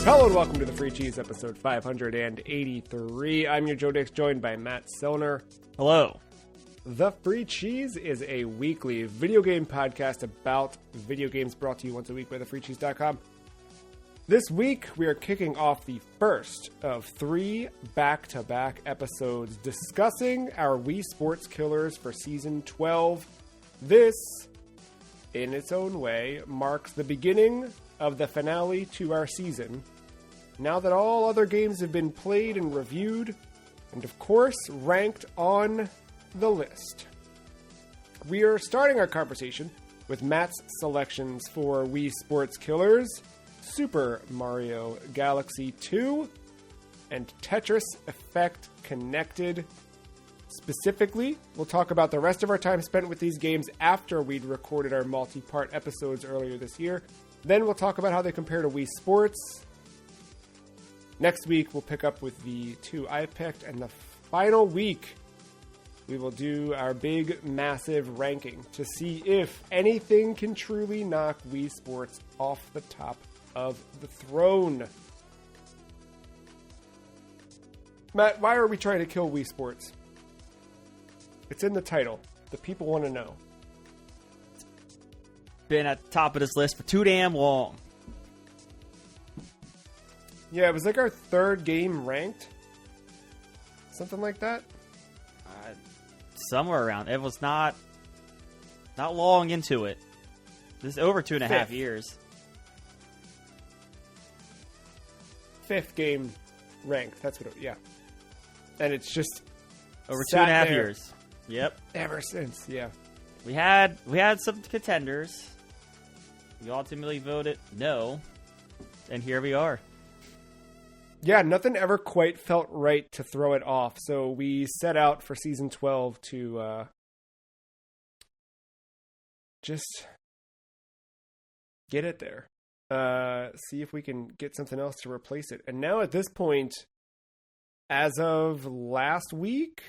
Hello and welcome to the Free Cheese, episode 583. I'm your Joe Dix, joined by Matt Selner. Hello. The Free Cheese is a weekly video game podcast about video games brought to you once a week by thefreecheese.com. This week, we are kicking off the first of 3 back-to-back episodes discussing our Wii Sports killers for Season 12. This, in its own way, marks the beginning of the finale to our season. Now that all other games have been played and reviewed, and of course, ranked on the list. We are starting our conversation with Matt's selections for Wii Sports Killers, Super Mario Galaxy 2, and Tetris Effect Connected. Specifically, we'll talk about the rest of our time spent with these games after we'd recorded our multi-part episodes earlier this year. Then we'll talk about how they compare to Wii Sports. Next week, we'll pick up with the 2 I picked, and the final week, we will do our big, massive ranking to see if anything can truly knock Wii Sports off the top of the throne. Matt, why are we trying to kill Wii Sports? It's in the title. The people want to know. Been at the top of this list for too damn long. Yeah, it was like our 3rd game ranked. Something like that. Somewhere around. It was not long into it. This is over 2.5 years. 5th game ranked. That's what yeah. And it's just over 2.5 years. Yep. Ever since, yeah. We had some contenders. We ultimately voted no. And here we are. Yeah, nothing ever quite felt right to throw it off. So we set out for Season 12 to just get it there. See if we can get something else to replace it. And now at this point, as of last week,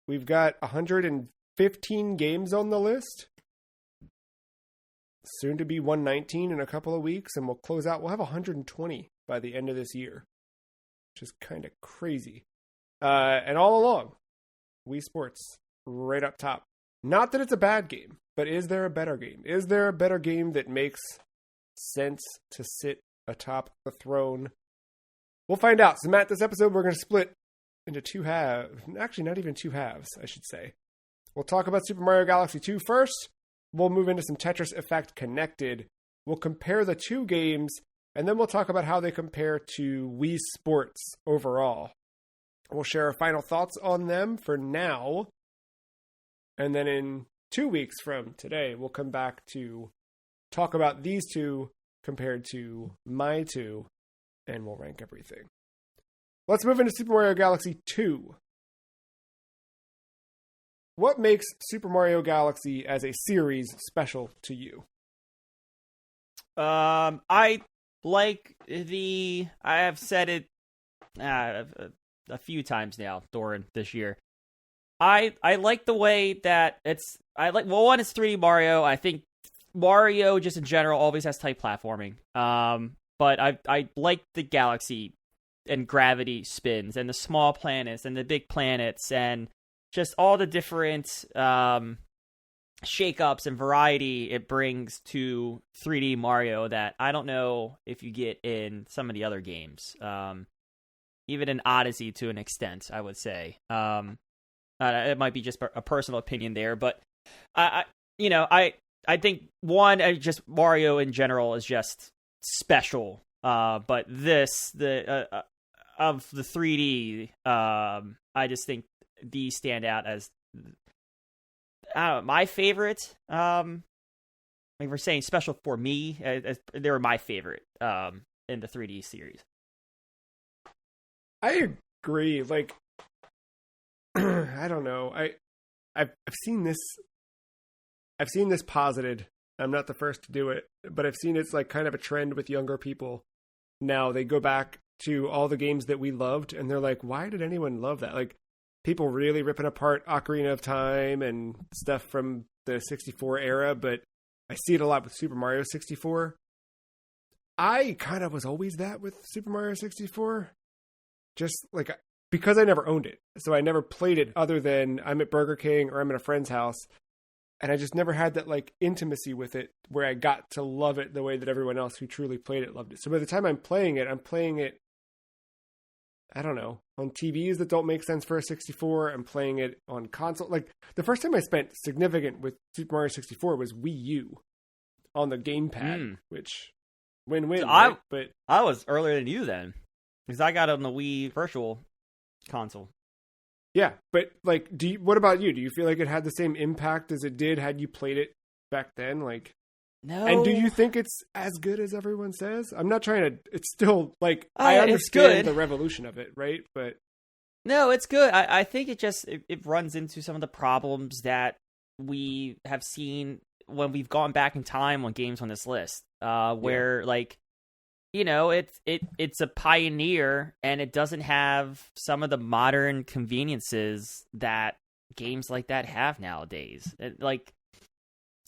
we've got 115 games on the list. Soon to be 119 in a couple of weeks, and we'll close out. We'll have 120 by the end of this year, which is kind of crazy. And all along, Wii Sports right up top. Not that it's a bad game, but is there a better game? Is there a better game that makes sense to sit atop the throne? We'll find out. So, Matt, this episode we're going to split into 2 halves. Actually, not even 2 halves, I should say. We'll talk about Super Mario Galaxy 2 first. We'll move into some Tetris Effect Connected. We'll compare the 2 games, and then we'll talk about how they compare to Wii Sports overall. We'll share our final thoughts on them for now. And then in 2 weeks from today, we'll come back to talk about these 2 compared to my 2, and we'll rank everything. Let's move into Super Mario Galaxy 2. What makes Super Mario Galaxy as a series special to you? I have said it a few times now during this year. I like the way that one, it's 3D Mario. I think Mario just in general always has tight platforming. But I like the galaxy and gravity spins and the small planets and the big planets and just all the different shakeups and variety it brings to 3D Mario that I don't know if you get in some of the other games. Even in Odyssey to an extent, I would say. It might be just a personal opinion there, but I think just Mario in general is just special. But of the 3D, I just think these stand out as my favorite. Like we're saying special for me, they were my favorite in the 3D series. I agree. Like, I don't know. I've seen this. I've seen this posited. I'm not the first to do it, but I've seen it's like kind of a trend with younger people. Now they go back to all the games that we loved, and they're like, "Why did anyone love that?" Like, people really ripping apart Ocarina of Time and stuff from the 64 era, but I see it a lot with Super Mario 64. I kind of was always that with Super Mario 64. Just like, because I never owned it. So I never played it other than I'm at Burger King or I'm at a friend's house. And I just never had that like intimacy with it where I got to love it the way that everyone else who truly played it loved it. So by the time I'm playing it, I don't know, on TVs that don't make sense for a 64. I'm playing it on console. Like the first time I spent significant with Super Mario 64 was Wii U on the gamepad, which win-win. So right? But I was earlier than you then, because I got it on the Wii Virtual Console. Yeah, but like, what about you? Do you feel like it had the same impact as it did had you played it back then? Like, no. And do you think it's as good as everyone says? I'm not trying to. It's still like I it's understand good. the revolution of it, right? But no, it's good. I think it runs into some of the problems that we have seen when we've gone back in time on games on this list, where like, you know, it's a pioneer and it doesn't have some of the modern conveniences that games like that have nowadays. Like,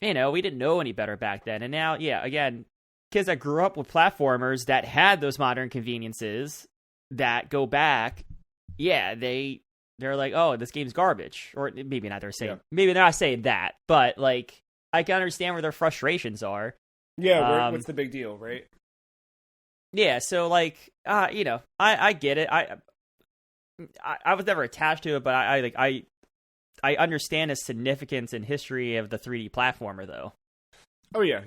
you know, we didn't know any better back then. And now, yeah, again, kids that grew up with platformers that had those modern conveniences that go back, yeah, they're like, oh, this game's garbage. Or maybe not maybe they're not saying that, but like, I can understand where their frustrations are. Yeah, what's the big deal, right? Yeah, so like, you know, I get it. I was never attached to it, but I understand the significance and history of the 3D platformer, though. Oh yeah,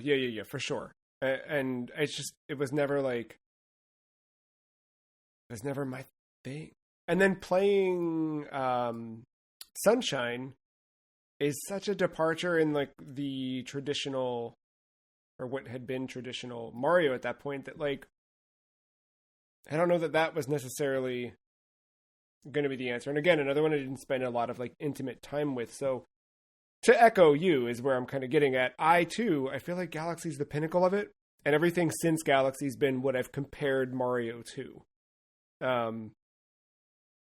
for sure. And it was never my thing. And then playing Sunshine is such a departure in like the traditional, or what had been traditional Mario at that point, that like, I don't know that was necessarily going to be the answer. And again, another one I didn't spend a lot of like intimate time with. So to echo you is where I'm kind of getting at. I feel like Galaxy's the pinnacle of it, and everything since Galaxy's been what I've compared Mario to.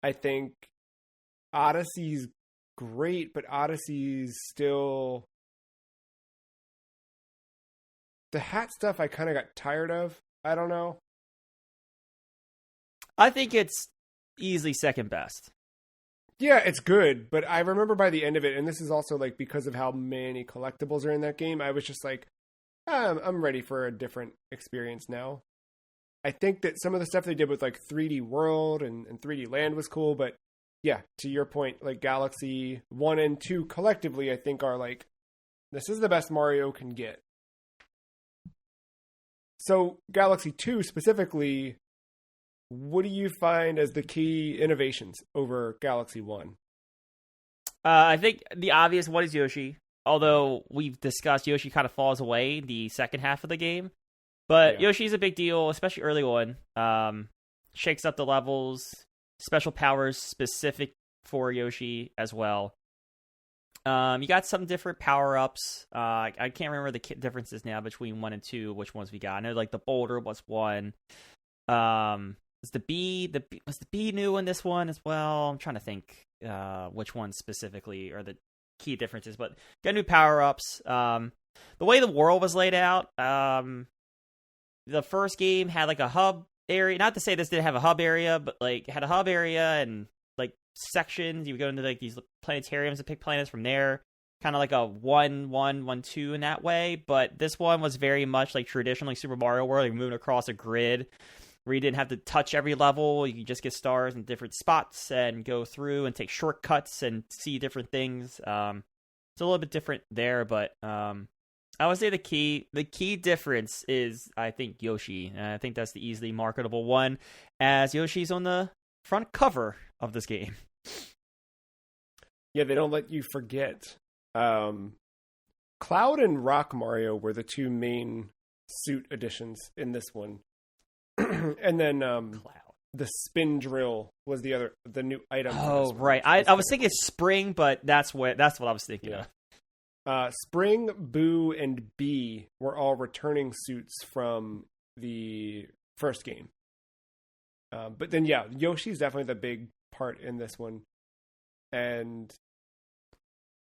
I think Odyssey's great, but Odyssey's still, the hat stuff I kind of got tired of. I don't know. I think it's easily second best. Yeah, it's good, but I remember by the end of it, and this is also like because of how many collectibles are in that game, I was just like, I'm ready for a different experience now. I think that some of the stuff they did with like 3D World and 3D Land was cool, but yeah, to your point, like Galaxy 1 and 2 collectively, I think are like, this is the best Mario can get. So Galaxy 2 specifically, what do you find as the key innovations over Galaxy 1? I think the obvious one is Yoshi. Although we've discussed Yoshi kind of falls away the second half of the game. But yeah. Yoshi's a big deal, especially early on. Shakes up the levels, special powers specific for Yoshi as well. You got some different power-ups. I can't remember the differences now between 1 and 2, which ones we got. I know like the boulder was one. Was the bee new in this one as well? I'm trying to think which one specifically are the key differences, but got new power-ups. The way the world was laid out, the first game had like a hub area. Not to say this didn't have a hub area, but like it had a hub area and like sections. You would go into like these planetariums and pick planets from there. Kind of like a 1-1-1-2 in that way. But this one was very much like traditional like Super Mario World. You're moving across a grid where you didn't have to touch every level. You could just get stars in different spots and go through and take shortcuts and see different things. It's a little bit different there, but I would say the key difference is, I think, Yoshi. And I think that's the easily marketable one, as Yoshi's on the front cover of this game. Yeah, they don't let you forget. Cloud and Rock Mario were the two main suit additions in this one. And then the spin drill was the new item. Oh, right. I was thinking Spring, but that's what I was thinking of. Spring, Boo, and Bee were all returning suits from the first game. But then, yeah, Yoshi's definitely the big part in this one. And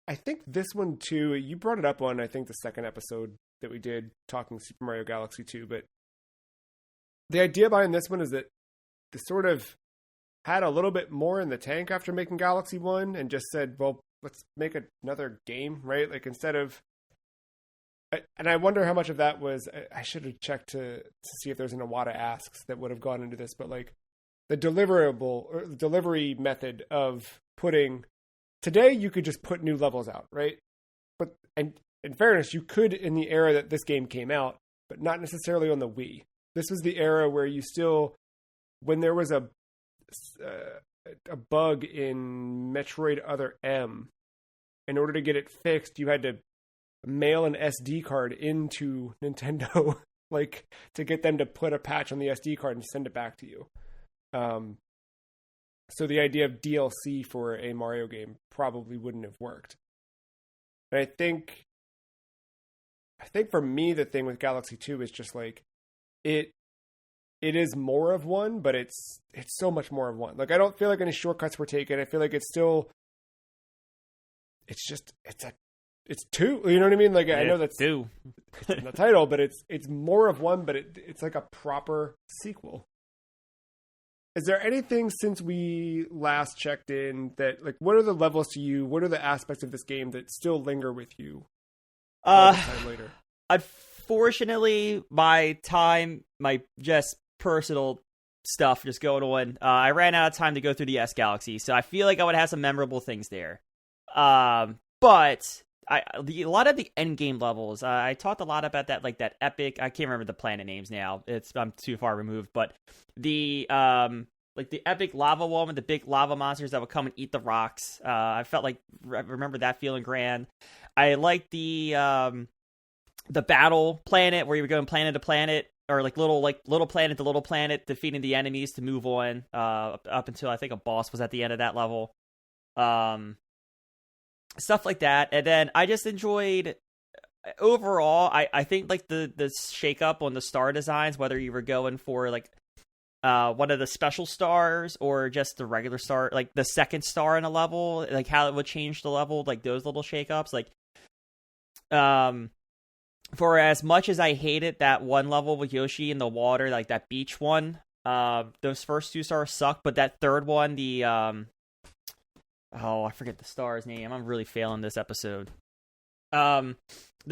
I think this one, too, you brought it up on, I think, the second episode that we did talking Super Mario Galaxy 2, but the idea behind this one is that they sort of had a little bit more in the tank after making Galaxy 1 and just said, well, let's make another game, right? Like instead of, and I wonder how much of that was, I should have checked to see if there's an Iwata asks that would have gone into this, but like the deliverable or the delivery method of putting, today you could just put new levels out, right? But, and in fairness, you could in the era that this game came out, but not necessarily on the Wii. This was the era where you still, when there was a bug in Metroid Other M, in order to get it fixed, you had to mail an SD card into Nintendo, like to get them to put a patch on the SD card and send it back to you. So the idea of DLC for a Mario game probably wouldn't have worked. And I think for me, the thing with Galaxy 2 is just like, it is more of one, but it's so much more of one. Like, I don't feel like any shortcuts were taken. I feel like it's still, it's two. You know what I mean? Like, I know that's two in the title, but it's more of one, but it's like a proper sequel. Is there anything since we last checked in that, like, what are the levels to you? What are the aspects of this game that still linger with you? Time later? Unfortunately, my just personal stuff just going on. I ran out of time to go through the S Galaxy, so I feel like I would have some memorable things there. But a lot of the end game levels, I talked a lot about that, like that epic. I can't remember the planet names now. I'm too far removed, but the like the epic lava one with the big lava monsters that would come and eat the rocks. I felt like I remember that feeling grand. I like the battle planet where you were going planet to planet, or like little planet to little planet, defeating the enemies to move on up until I think a boss was at the end of that level. Stuff like that. And then I just enjoyed overall, I think like the shake up on the star designs, whether you were going for like one of the special stars or just the regular star, like the second star in a level, like how it would change the level, like those little shake-ups. Like for as much as I hated that one level with Yoshi in the water, like that beach one, those first two stars suck, but that third one, the I forget the star's name. I'm really failing this episode. The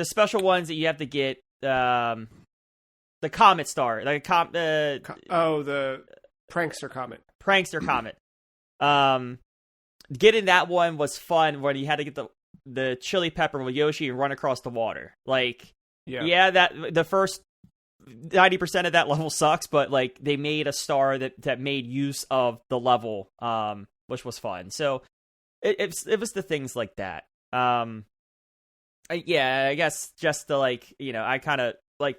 special ones that you have to get, the Comet Star, like the Prankster Comet. Prankster Comet. Getting that one was fun when you had to get the chili pepper with Yoshi and run across the water. Like, yeah, that the first 90% of that level sucks, but like they made a star that made use of the level, which was fun. So it was the things like that. I guess just to like, you know, I kind of like,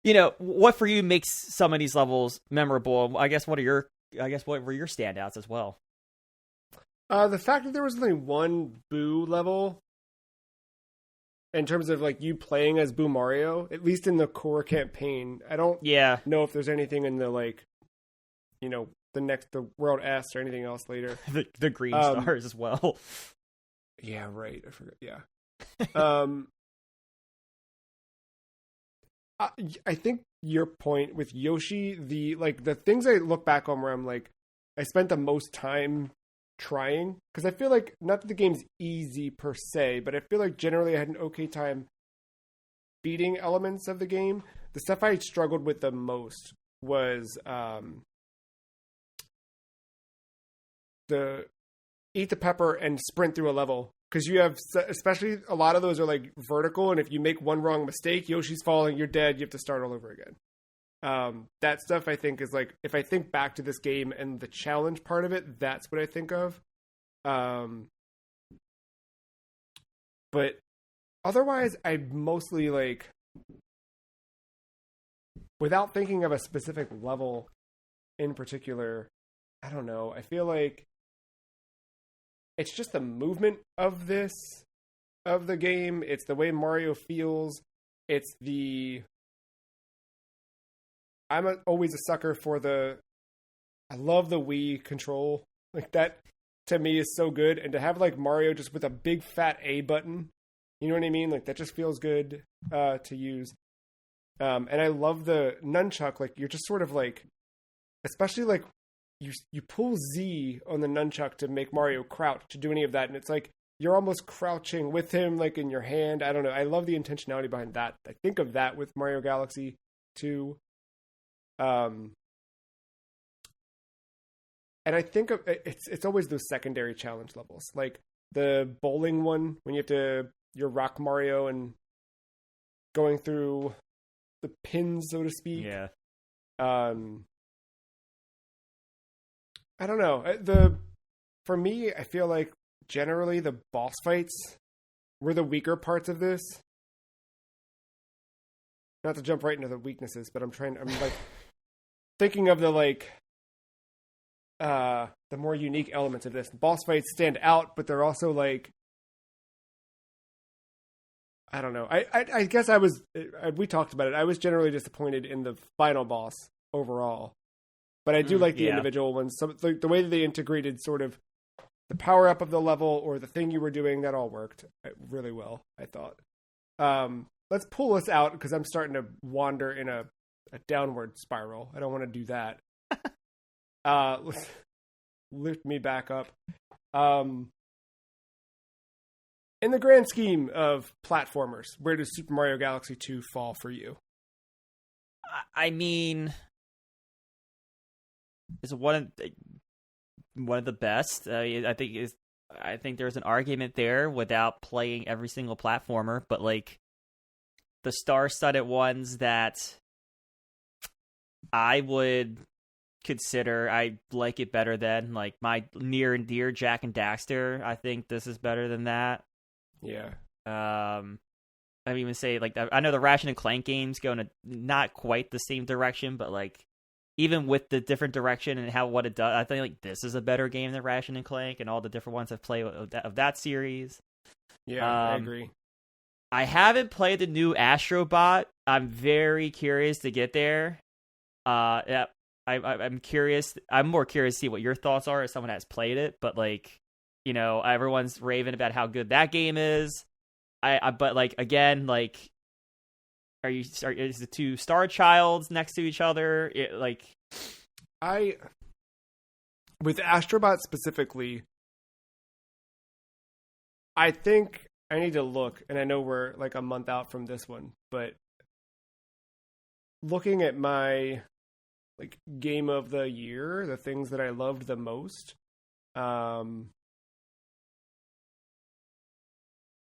you know, what for you makes some of these levels memorable? I guess what were your standouts as well? The fact that there was only one Boo level, in terms of like you playing as Boo Mario, at least in the core campaign. I don't know if there's anything in the like, you know, the World S or anything else later. the green stars as well. Yeah, right. I forgot. Yeah. I think your point with Yoshi, the things I look back on where I'm like, I spent the most time trying, because I feel like, not that the game's easy per se, but I feel like generally I had an okay time beating elements of the game. The stuff I struggled with the most was the eat the pepper and sprint through a level, because you have, especially a lot of those are like vertical, and if you make one wrong mistake, Yoshi's falling, you're dead, you have to start all over again. That stuff I think is like, if I think back to this game and the challenge part of it, that's what I think of. But otherwise, I mostly like, without thinking of a specific level in particular, I don't know. I feel like it's just the movement of the game. It's the way Mario feels. It's I'm always a sucker for I love the Wii control. Like, that to me is so good. And to have like Mario just with a big fat A button, you know what I mean? Like, that just feels good to use. And I love the nunchuck. Like, you're just sort of like, especially like you pull Z on the nunchuck to make Mario crouch to do any of that. And it's like, you're almost crouching with him, like in your hand. I don't know. I love the intentionality behind that. I think of that with Mario Galaxy 2. And I think of it's always those secondary challenge levels, like the bowling one when you're Rock Mario and going through the pins, so to speak. Yeah. I don't know. For me, I feel like generally the boss fights were the weaker parts of this. Not to jump right into the weaknesses, but I'm like thinking of the more unique elements of this. Boss fights stand out, but they're also like, I don't know. I guess we talked about it. I was generally disappointed in the final boss overall, but I do like the individual ones. So the way that they integrated sort of the power up of the level or the thing you were doing, that all worked really well, I thought. Let's pull this out because I'm starting to wander in a downward spiral. I don't want to do that. Let's lift me back up. In the grand scheme of platformers, where does Super Mario Galaxy 2 fall for you? I mean, it's one of the best. I think there's an argument there without playing every single platformer, but like the star-studded ones that I would consider, I like it better than like my near and dear Jack and Daxter. I think this is better than that. Yeah. I even say like I know the Ratchet and Clank games go in a not quite the same direction, but like even with the different direction and what it does, I think like this is a better game than Ratchet and Clank and all the different ones I've played of that series. Yeah, I agree. I haven't played the new Astrobot. I'm very curious to get there. Yeah, I'm curious. I'm more curious to see what your thoughts are as someone that's played it, but like, you know, everyone's raving about how good that game is. But like again, like, is the two Star Childs next to each other? With Astrobot specifically, I think I need to look, and I know we're like a month out from this one, but looking at my like game of the year, the things that I loved the most,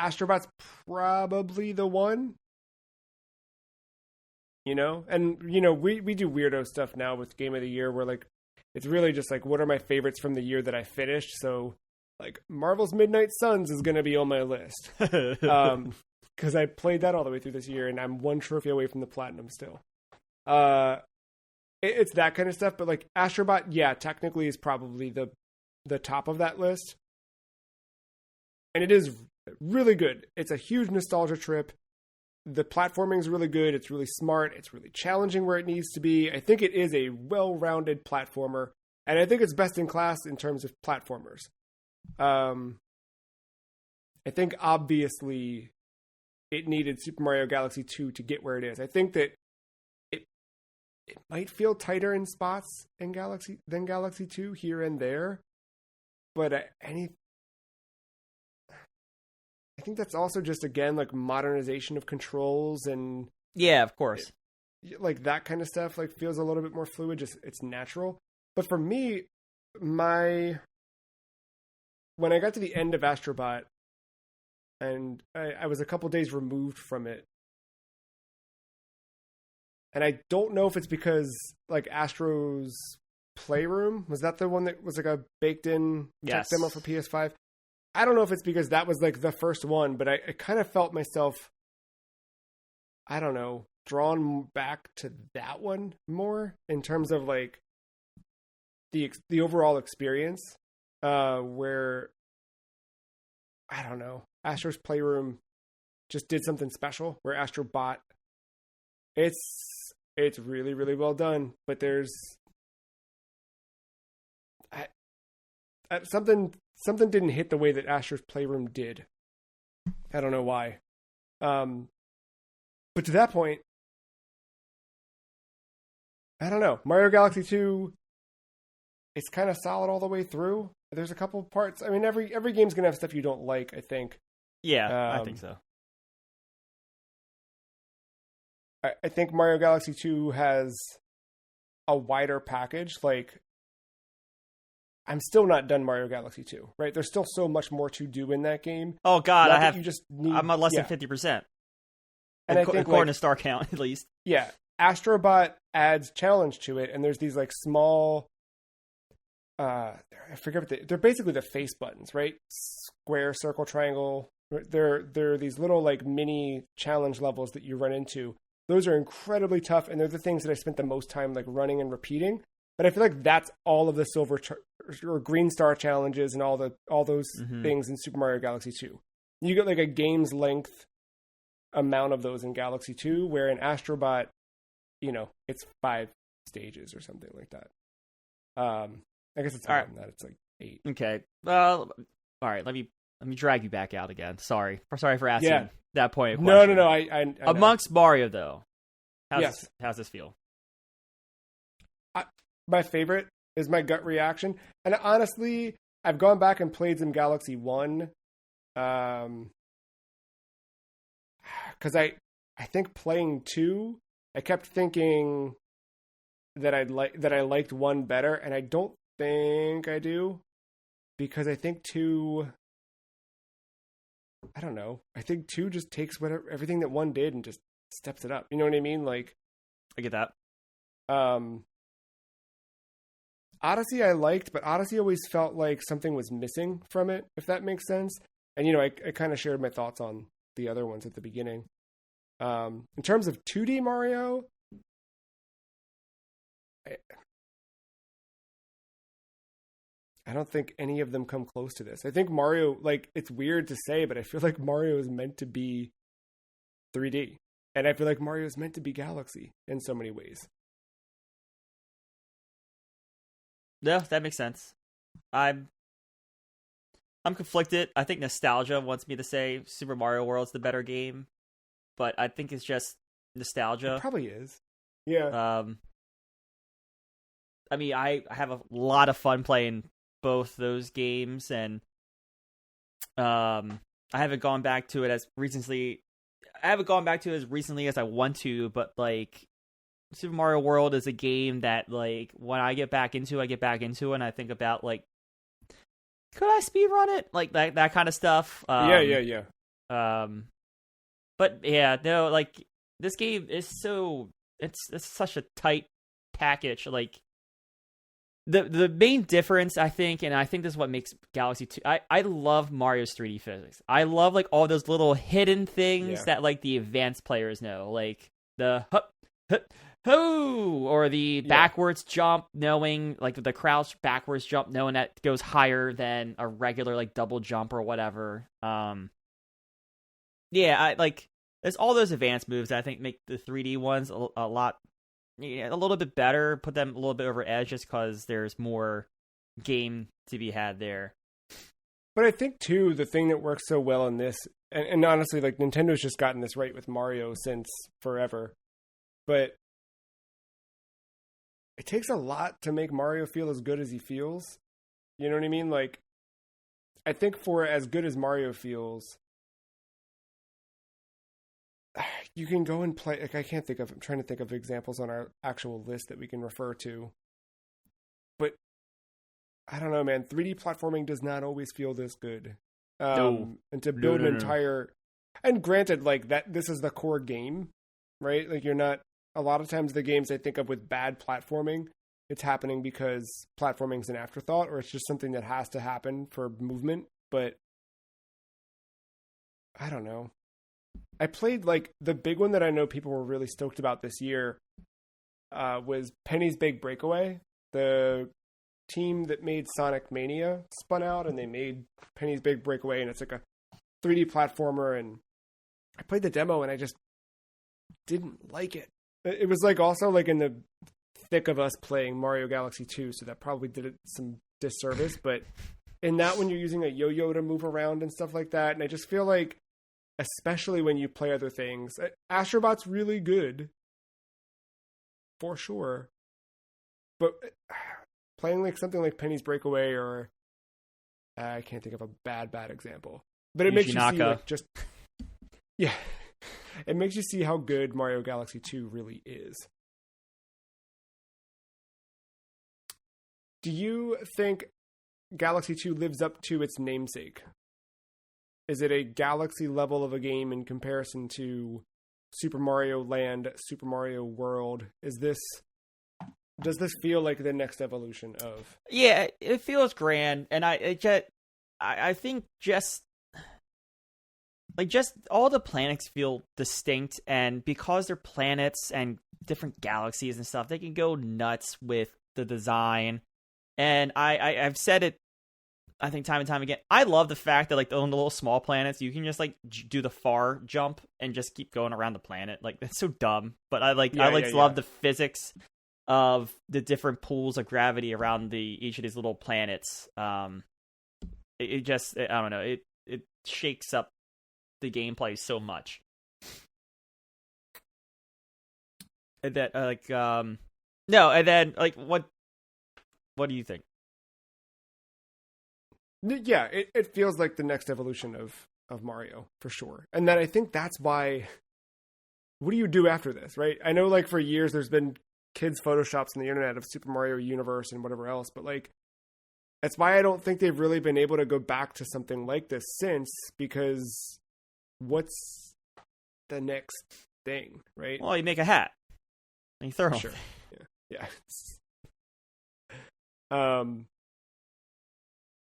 Astrobot's probably the one, you know? And, you know, we do weirdo stuff now with Game of the Year where, like, it's really just, like, what are my favorites from the year that I finished? So, like, Marvel's Midnight Suns is going to be on my list. Because I played that all the way through this year, and I'm one trophy away from the platinum still. It's that kind of stuff, but, like, Astrobot, yeah, technically is probably the top of that list. And it is really good. It's a huge nostalgia trip. The platforming is really good. It's really smart. It's really challenging where it needs to be. I think it is a well-rounded platformer, and I think it's best in class in terms of platformers. I think obviously it needed Super Mario Galaxy 2 to get where it is. I think that it might feel tighter in spots than Galaxy 2 here and there, but I think that's also just, again, like modernization of controls and... Yeah, of course. Like that kind of stuff like feels a little bit more fluid. Just it's natural. But for me, when I got to the end of Astrobot, and I was a couple days removed from it, and I don't know if it's because like Astro's Playroom, was that the one that was like a baked-in tech demo for PS5? I don't know if it's because that was like the first one, but I kind of felt myself, I don't know, drawn back to that one more in terms of like the overall experience, where, I don't know, Astro's Playroom just did something special, where Astrobot, it's really, really well done, but there's something didn't hit the way that Astro's Playroom did. I don't know why. But to that point, I don't know. Mario Galaxy 2, it's kind of solid all the way through. There's a couple parts. I mean, every game's going to have stuff you don't like, I think. Yeah, I think so. I think Mario Galaxy 2 has a wider package. Like, I'm still not done Mario Galaxy 2, right? There's still so much more to do in that game. Oh, God, I'm at less than 50%. And I think, according to Star Count, at least. Yeah, Astrobot adds challenge to it, and there's these like small, I forget what they're basically the face buttons, right? Square, circle, triangle. They're these little like mini challenge levels that you run into. Those are incredibly tough, and they're the things that I spent the most time like running and repeating. But I feel like that's all of the silver or green star challenges and all those things in Super Mario Galaxy 2. You get like a game's length amount of those in Galaxy 2, where in Astrobot, it's 5 stages or something like that. I guess it's more than that. It's like 8. Okay. Well, all right. Let me drag you back out again. Sorry for asking that point of question. No. I Amongst Mario, though, how's this feel? My favorite is my gut reaction. And honestly, I've gone back and played some Galaxy 1. Because I think playing 2, I kept thinking that I liked 1 better, and I don't think I do, because I think 2, I don't know. I think 2 just takes everything that 1 did and just steps it up. You know what I mean? Like, I get that. Odyssey I liked, but Odyssey always felt like something was missing from it, if that makes sense. And, I kind of shared my thoughts on the other ones at the beginning. In terms of 2D Mario, I don't think any of them come close to this. I think Mario, like, it's weird to say, but I feel like Mario is meant to be 3D. And I feel like Mario is meant to be Galaxy in so many ways. Yeah, that makes sense. I'm conflicted. I think nostalgia wants me to say Super Mario World's the better game, but I think it's just nostalgia. It probably is. Yeah. I mean, I have a lot of fun playing both those games, and I haven't gone back to it as recently. I haven't gone back to it as recently as I want to, but like Super Mario World is a game that, like, when I get back into it, and I think about, like, could I speedrun it? Like, that kind of stuff. Yeah. But yeah, no, like, this game is it's such a tight package. Like, the main difference, I think, and I think this is what makes Galaxy 2, I love Mario's 3D physics. I love, like, all those little hidden things that, like, the advanced players know. Like, the or the backwards jump, knowing, like, the crouch backwards jump, knowing that goes higher than a regular, like, double jump or whatever. There's all those advanced moves that I think make the 3D ones a little bit better, put them a little bit over edge, just because there's more game to be had there. But I think, too, the thing that works so well in this, and honestly, like, Nintendo's just gotten this right with Mario since forever, but it takes a lot to make Mario feel as good as he feels. You know what I mean? Like, I think for as good as Mario feels, you can go and play. Like, I'm trying to think of examples on our actual list that we can refer to. But I don't know, man. 3D platforming does not always feel this good. No. And to build an entire, and granted, like, that, this is the core game, right? Like, you're not, a lot of times the games I think of with bad platforming, it's happening because platforming's an afterthought, or it's just something that has to happen for movement. But I don't know. I played, like, the big one that I know people were really stoked about this year was Penny's Big Breakaway. The team that made Sonic Mania spun out, and they made Penny's Big Breakaway, and it's like a 3D platformer. And I played the demo, and I just didn't like it. It was, like, also, like, in the thick of us playing Mario Galaxy 2, so that probably did it some disservice. But in that one, you're using a yo-yo to move around and stuff like that, and I just feel like, especially when you play other things, Astrobot's really good, for sure. but playing like something like Penny's Breakaway, or I can't think of a bad example, but it makes you see like just yeah, it makes you see how good Mario Galaxy 2 really is. Do you think Galaxy 2 lives up to its namesake? Is it a Galaxy level of a game in comparison to Super Mario Land, Super Mario World? Does this feel like the next evolution of? Yeah, it feels grand, and I think just all the planets feel distinct, and because they're planets and different galaxies and stuff, they can go nuts with the design. And I've said it, I think, time and time again. I love the fact that like on the little small planets, you can just like do the far jump and just keep going around the planet. Like, that's so dumb, but I love the physics of the different pools of gravity around each of these little planets. I don't know. It shakes up the gameplay so much. And that what do you think? Yeah, it feels like the next evolution of Mario, for sure. And then I think that's why, what do you do after this, right? I know like for years there's been kids' photoshops on the internet of Super Mario Universe and whatever else, but like, that's why I don't think they've really been able to go back to something like this since, because what's the next thing, right? Well, you make a hat and you throw them. Sure. Yeah.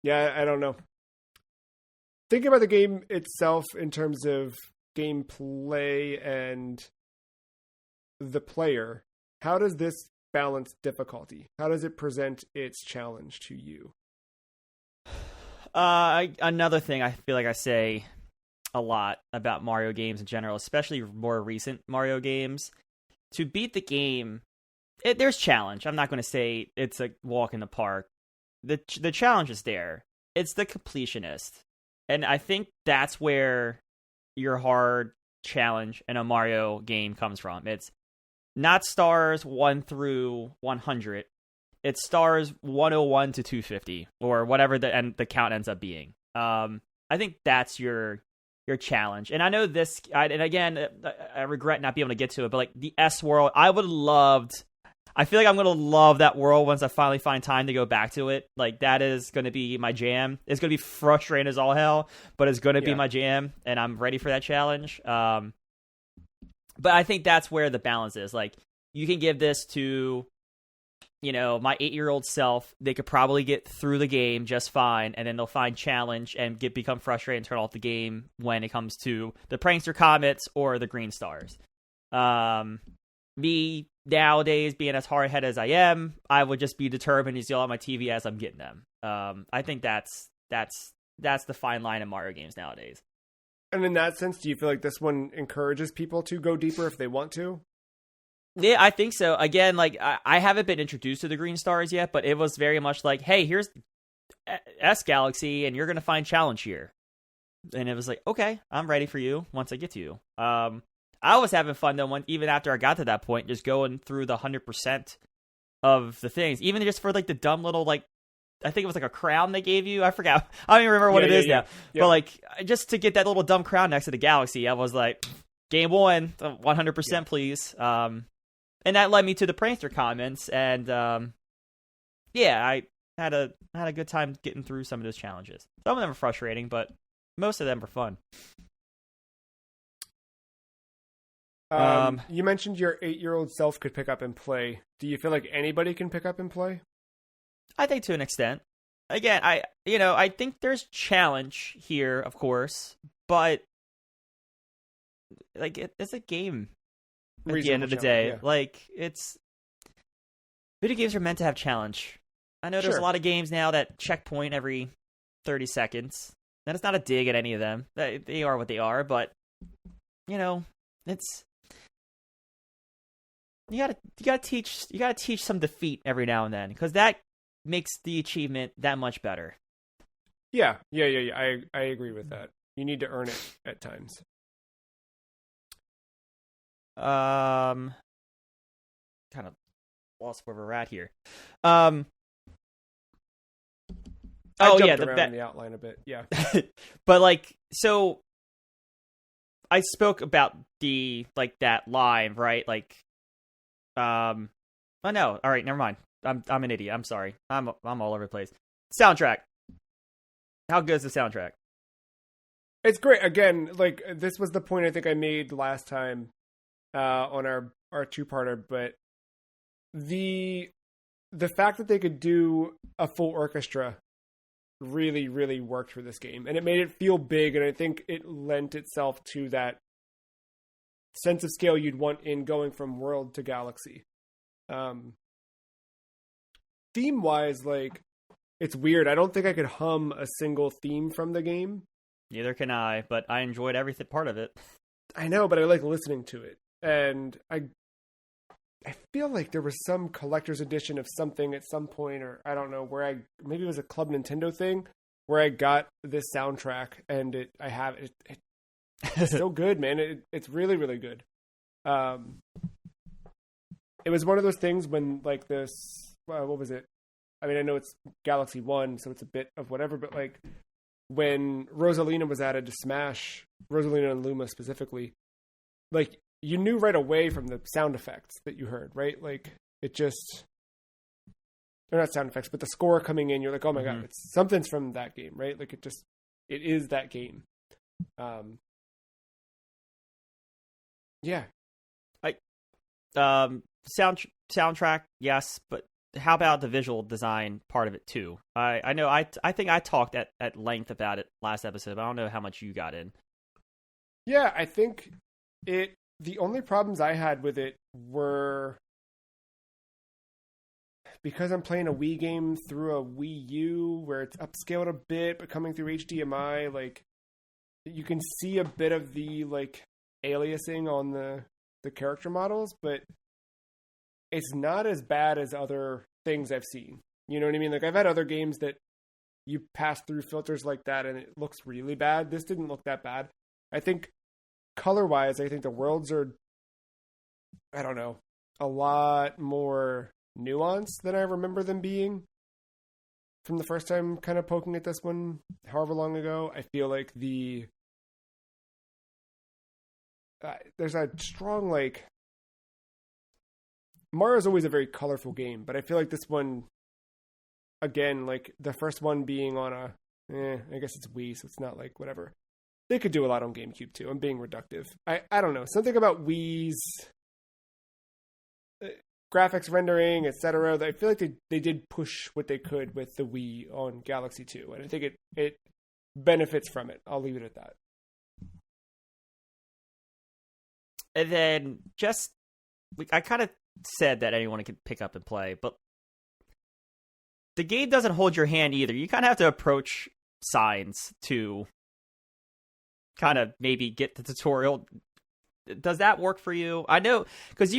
Yeah, I don't know. Thinking about the game itself in terms of gameplay and the player, how does this balance difficulty? How does it present its challenge to you? Another thing I feel like I say a lot about Mario games in general, especially more recent Mario games, to beat the game, there's challenge. I'm not going to say it's a walk in the park. The challenge is there. It's the completionist. And I think that's where your hard challenge in a Mario game comes from. It's not stars 1 through 100. It's stars 101 to 250, or whatever the count ends up being. I think that's your challenge. And I know this, and again, I regret not being able to get to it, but like the S world, I feel like I'm going to love that world once I finally find time to go back to it. Like, that is going to be my jam. It's going to be frustrating as all hell, but it's going to be my jam, and I'm ready for that challenge. But I think that's where the balance is. Like, you can give this to, my 8-year-old self. They could probably get through the game just fine, and then they'll find challenge and become frustrated and turn off the game when it comes to the prankster comets or the green stars. Me, nowadays, being as hard-headed as I am, I would just be determined to yell at my TV as I'm getting them. I think that's the fine line in Mario games nowadays. And in that sense, do you feel like this one encourages people to go deeper if they want to? Yeah, I think so. Again, like, I haven't been introduced to the green stars yet, but it was very much like, hey, here's S Galaxy, and you're going to find challenge here. And it was like, okay, I'm ready for you once I get to you. I was having fun, though, even after I got to that point, just going through the 100% of the things. Even just for, like, the dumb little, like, I think it was, like, a crown they gave you. I forgot. I don't even remember what it is now. Yeah. But, like, just to get that little dumb crown next to the Galaxy, I was like, game 1, 100%, please. And that led me to the prankster comments. And, I had a good time getting through some of those challenges. Some of them are frustrating, but most of them are fun. You mentioned your 8-year-old self could pick up and play. Do you feel like anybody can pick up and play? I think to an extent. Again, I think there's challenge here, of course, but like it's a game at the end of the day. Yeah. Like, video games are meant to have challenge. I know there's a lot of games now that checkpoint every 30 seconds. And it's not a dig at any of them. They are what they are, but it's you gotta teach some defeat every now and then, because that makes the achievement that much better. Yeah. I agree with that. You need to earn it at times. Kind of lost where we're at here. I Oh yeah, jumped around in the outline a bit. Yeah. but like, so I spoke about the like that live, right? Like, oh no, all right, never mind. I'm an idiot. I'm sorry. I'm all over the place. Soundtrack. How good is the soundtrack? It's great. Again, like this was the point I think I made last time on our two-parter, but the fact that they could do a full orchestra really, really worked for this game, and it made it feel big, and I think it lent itself to that sense of scale you'd want in going from world to galaxy. Theme-wise, like, it's weird. I don't think I could hum a single theme from the game. Neither can I, but I enjoyed every part of it. I know, but I like listening to it, and I feel like there was some collector's edition of something at some point, or I don't know, where maybe it was a Club Nintendo thing where I got this soundtrack, and it's so good, man. It's really, really good. It was one of those things when like this, what was it? I mean, I know it's Galaxy 1, so it's a bit of whatever, but like when Rosalina was added to Smash, Rosalina and Luma specifically, like, you knew right away from the sound effects that you heard, right? Like, it just... They're not sound effects, but the score coming in, you're like, oh my god, it's something's from that game, right? Like, it is that game. Yeah. Soundtrack, yes, but how about the visual design part of it too? I know I think I talked at length about it last episode, but I don't know how much you got in. Yeah, I think the only problems I had with it were because I'm playing a Wii game through a Wii U where it's upscaled a bit, but coming through HDMI, like, you can see a bit of the like aliasing on the character models, but it's not as bad as other things I've seen. You know what I mean? Like, I've had other games that you pass through filters like that and it looks really bad. This didn't look that bad. I think color-wise, I think the worlds are, I don't know, a lot more nuanced than I remember them being from the first time kind of poking at this one however long ago. I feel like there's a strong, like, Mario's always a very colorful game, but I feel like this one, again, like the first one being on I guess it's Wii, so it's not like whatever. They could do a lot on GameCube too. I'm being reductive. I don't know. Something about Wii's graphics rendering, etc. I feel like they did push what they could with the Wii on Galaxy 2, and I think it benefits from it. I'll leave it at that. And then I kind of said that anyone could pick up and play, but the game doesn't hold your hand either. You kind of have to approach signs to kind of maybe get the tutorial. Does that work for you? I know, because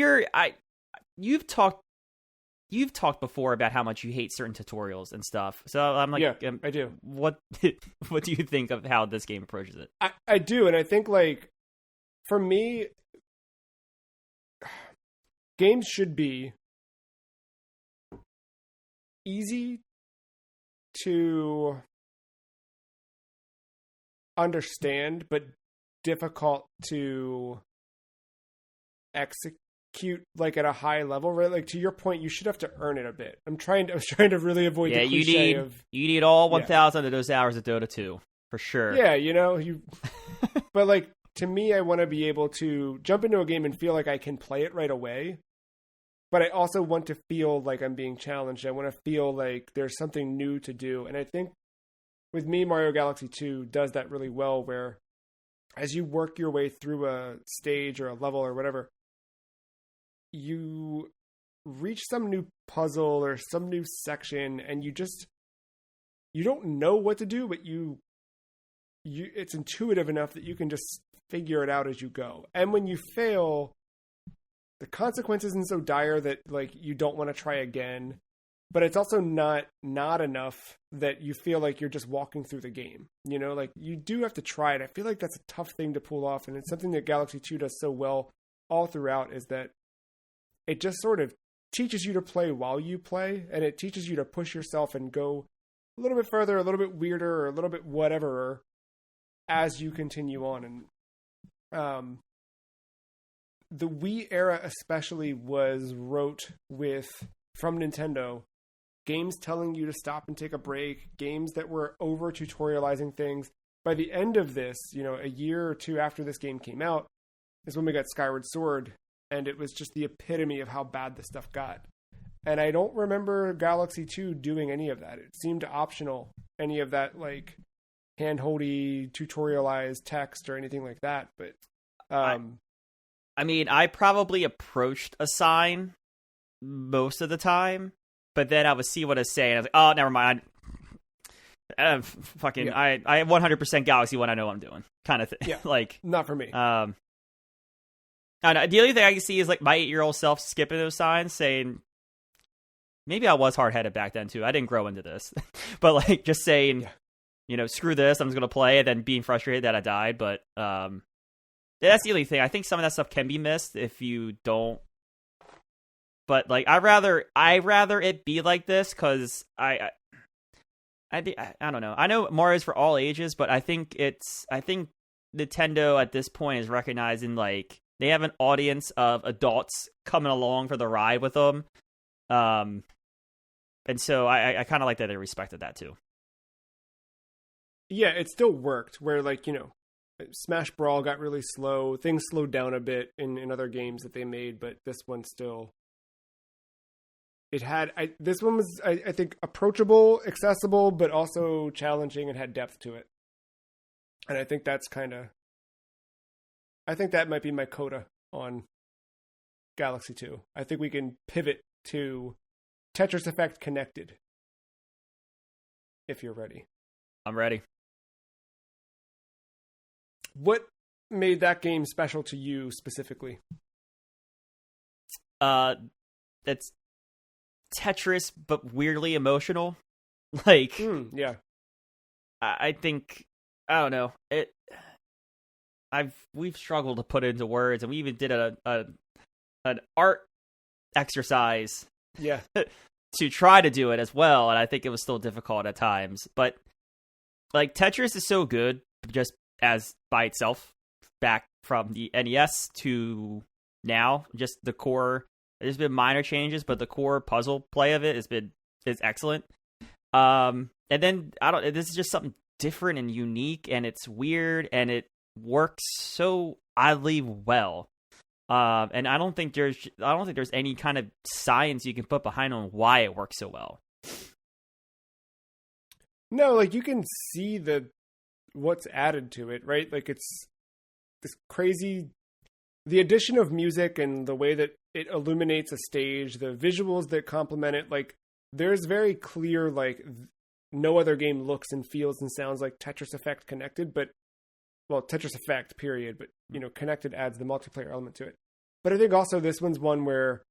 you've talked before about how much you hate certain tutorials and stuff. So I'm like, yeah, I do. What do you think of how this game approaches it? I do, and I think, like, for me, games should be easy to understand, but difficult to execute, like, at a high level, right? Like, to your point, you should have to earn it a bit. I was trying to really avoid the cliche you need all 1,000 of those hours of Dota 2 for sure. Yeah, but like, to me, I want to be able to jump into a game and feel like I can play it right away. But I also want to feel like I'm being challenged. I want to feel like there's something new to do. And I think with me, Mario Galaxy 2 does that really well, where as you work your way through a stage or a level or whatever, you reach some new puzzle or some new section, and you don't know what to do, but it's intuitive enough that you can just figure it out as you go. And when you fail, the consequence isn't so dire that, like, you don't want to try again, but it's also not enough that you feel like you're just walking through the game. You know, like, you do have to try it. I feel like that's a tough thing to pull off, and it's something that Galaxy 2 does so well all throughout, is that it just sort of teaches you to play while you play, and it teaches you to push yourself and go a little bit further, a little bit weirder, or a little bit whatever as you continue on. And the Wii era especially was wrote with, from Nintendo, games telling you to stop and take a break, games that were over tutorializing things. By the end of this, a year or two after this game came out, is when we got Skyward Sword, and it was just the epitome of how bad the stuff got. And I don't remember Galaxy 2 doing any of that. It seemed optional, any of that like hand-holdy, tutorialized text or anything like that. But I mean, I probably approached a sign most of the time, but then I would see what it's saying. I was like, oh, never mind. I 100% Galaxy 1, I know what I'm doing, kind of thing. Yeah, like, not for me. I don't know, the only thing I can see is like my 8-year-old self skipping those signs, saying, maybe I was hard-headed back then too. I didn't grow into this, but like just saying, screw this, I'm just gonna play, and then being frustrated that I died. But that's the only thing. I think some of that stuff can be missed if you don't. But like, I rather it be like this, because I don't know. I know Mario's for all ages, but I think Nintendo at this point is recognizing like they have an audience of adults coming along for the ride with them. And so I kind of like that they respected that too. Yeah, it still worked where like, Smash Brawl got really slow. Things slowed down a bit in other games that they made, but this one still... This one was, I think, approachable, accessible, but also challenging and had depth to it. And I think that's I think that might be my coda on Galaxy 2. I think we can pivot to Tetris Effect Connected. If you're ready. I'm ready. What made that game special to you specifically? It's Tetris, but weirdly emotional. Like, yeah. I think, I don't know. We've struggled to put it into words, and we even did an art exercise. Yeah. To try to do it as well, and I think it was still difficult at times. But like, Tetris is so good just as by itself, back from the NES to now. Just the core, there's been minor changes, but the core puzzle play of it is excellent. And then this is just something different and unique, and it's weird, and it works so oddly well. And I don't think there's any kind of science you can put behind on why it works so well. No, like you can see what's added to it, right? Like it's this crazy, the addition of music and the way that it illuminates a stage, the visuals that complement it. Like there's very clear, like no other game looks and feels and sounds like Tetris Effect Connected, Tetris Effect period, but Connected adds the multiplayer element to it. But I think also this one's one where,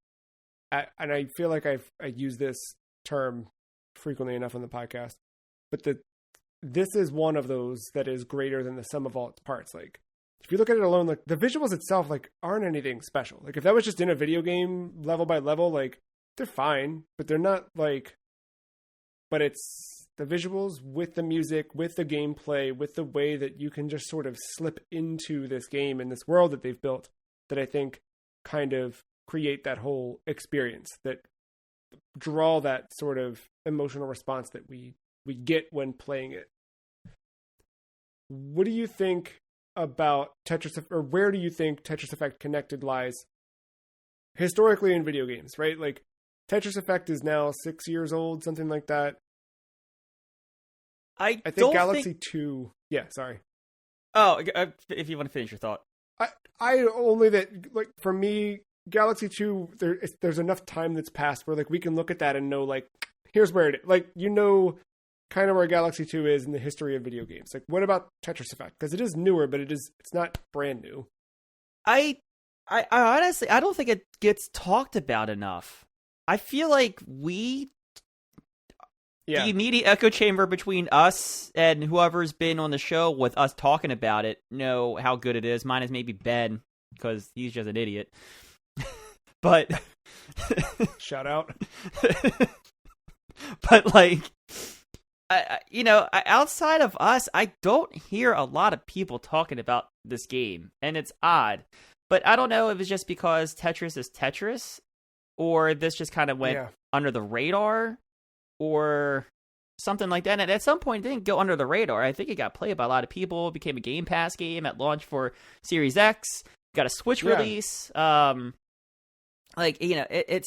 and I feel like I use this term frequently enough on the podcast, but this is one of those that is greater than the sum of all its parts. Like if you look at it alone, like the visuals itself, like aren't anything special. Like if that was just in a video game level by level, like they're fine, but they're not like, but it's the visuals with the music, with the gameplay, with the way that you can just sort of slip into this game and this world that they've built that I think kind of create that whole experience, that draw that sort of emotional response that we get when playing it. What do you think about Tetris, or where do you think Tetris Effect Connected lies historically in video games, right? Like Tetris Effect is now 6 years old, something like that. I think Galaxy 2... Yeah, sorry. Oh, if you want to finish your thought. I only that, like, for me, Galaxy 2, there's enough time that's passed where, like, we can look at that and know, like, here's where it is. Like, kind of where Galaxy 2 is in the history of video games. Like, what about Tetris Effect? Because it is newer, but it's not brand new. I honestly, I don't think it gets talked about enough. I feel like the immediate echo chamber between us and whoever's been on the show with us talking about it know how good it is. Mine is maybe Ben, because he's just an idiot. But shout out. But like, outside of us, I don't hear a lot of people talking about this game, and it's odd. But I don't know if it's just because Tetris is Tetris, or this just kind of went under the radar, or something like that. And at some point, it didn't go under the radar. I think it got played by a lot of people. It became a Game Pass game at launch for Series X. Got a Switch release. It's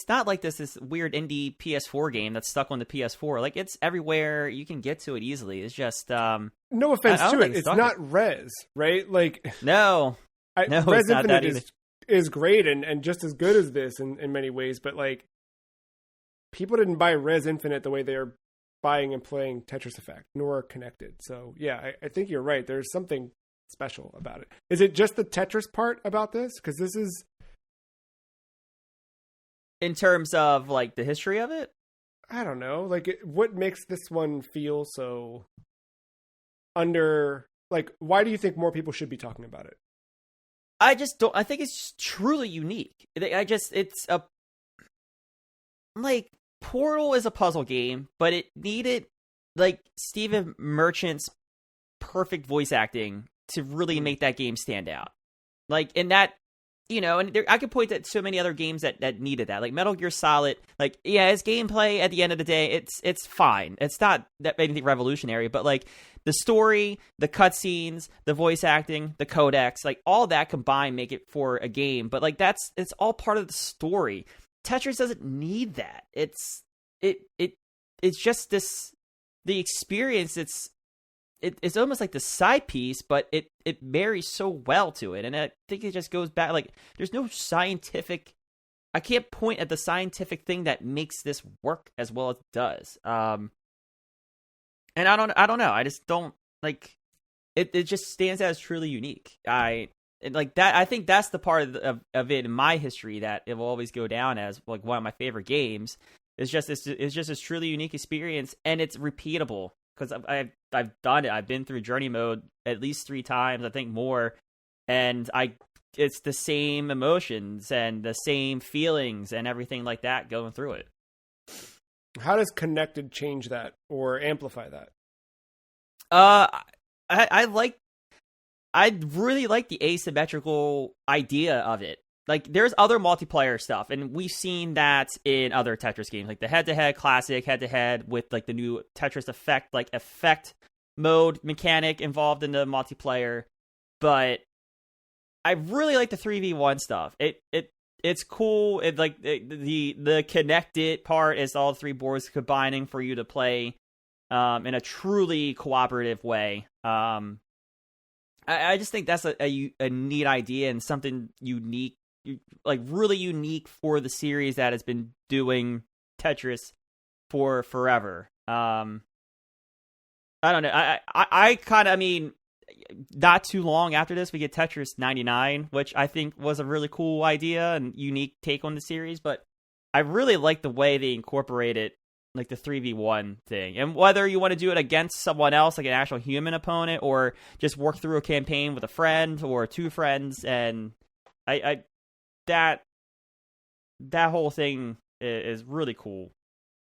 not like this weird indie PS4 game that's stuck on the PS4. Like, it's everywhere. You can get to it easily. It's just no offense to it. It's not Res, right? Like, no, Res Infinite is great and just as good as this in many ways. But like, people didn't buy Res Infinite the way they're buying and playing Tetris Effect, nor Connected. So yeah, I think you're right. There's something special about it. Is it just the Tetris part about this? Because this is, in terms of like the history of it, I don't know. Like, what makes this one feel so under? Like, why do you think more people should be talking about it? I just don't. I think it's truly unique. It's a like. Portal is a puzzle game, but it needed like Stephen Merchant's perfect voice acting to really make that game stand out. Like, in that, I could point to so many other games that needed that. Like Metal Gear Solid, like, yeah, its gameplay at the end of the day, it's fine. It's not that anything revolutionary, but like the story, the cutscenes, the voice acting, the codex, like all that combined make it for a game. But like it's all part of the story. Tetris doesn't need that. It's just the experience. It's almost like the side piece, but it marries so well to it, and I think it just goes back. Like, there's no scientific. I can't point at the scientific thing that makes this work as well as it does. And I don't know. I just don't like it. It just stands out as truly unique. I think that's the part of it in my history that it will always go down as like one of my favorite games. It's just this truly unique experience, and it's repeatable because I've done it. I've been through journey mode at least 3 times, I think more, and it's the same emotions and the same feelings and everything like that going through it. How does Connected change that or amplify that? I really like the asymmetrical idea of it. Like, there's other multiplayer stuff, and we've seen that in other Tetris games, like the head-to-head classic, head-to-head with like the new Tetris Effect, like effect mode mechanic involved in the multiplayer. But I really like the 3v1 stuff. It's cool. It like the connected part is all 3 boards combining for you to play in a truly cooperative way. I just think that's a neat idea and something unique, like really unique for the series that has been doing Tetris for forever. I don't know. I mean, not too long after this, we get Tetris 99, which I think was a really cool idea and unique take on the series. But I really like the way they incorporated like the 3v1 thing, and whether you want to do it against someone else, like an actual human opponent, or just work through a campaign with a friend or 2 friends, and that whole thing is really cool,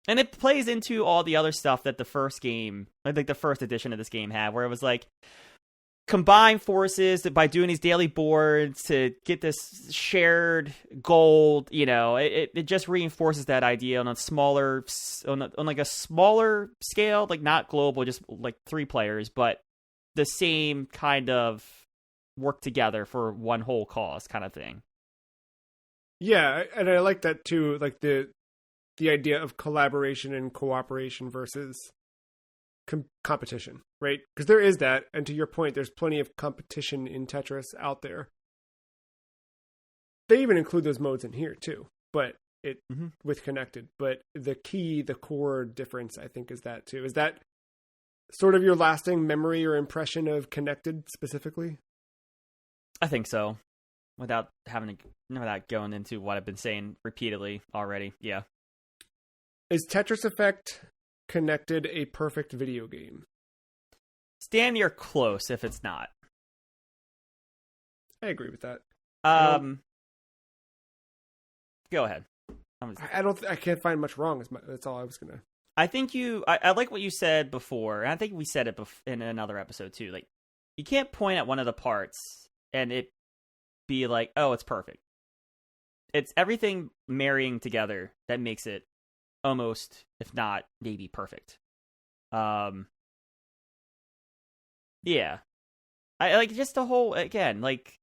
and it plays into all the other stuff that the first game, like the first edition of this game had, where it was like combine forces by doing these daily boards to get this shared gold. It just reinforces that idea on a smaller, on like a smaller scale, like not global, just like 3 players, but the same kind of work together for one whole cause kind of thing. Yeah, and I like that too, like the idea of collaboration and cooperation versus competition, right? Because there is that, and to your point, there's plenty of competition in Tetris out there. They even include those modes in here too, but with Connected. But the core difference, I think, is that too. Is that sort of your lasting memory or impression of Connected specifically? I think so. Without going into what I've been saying repeatedly already, yeah. Is Tetris Effect Connected a perfect video game? Stan, you're close if it's not. I agree with that. Go ahead. I can't find much wrong. That's all I was gonna. I think I like what you said before, and I think we said it in another episode too. Like, you can't point at one of the parts and it be like, oh, it's perfect. It's everything marrying together that makes it almost, if not maybe, perfect. Yeah, I like just the whole, again, like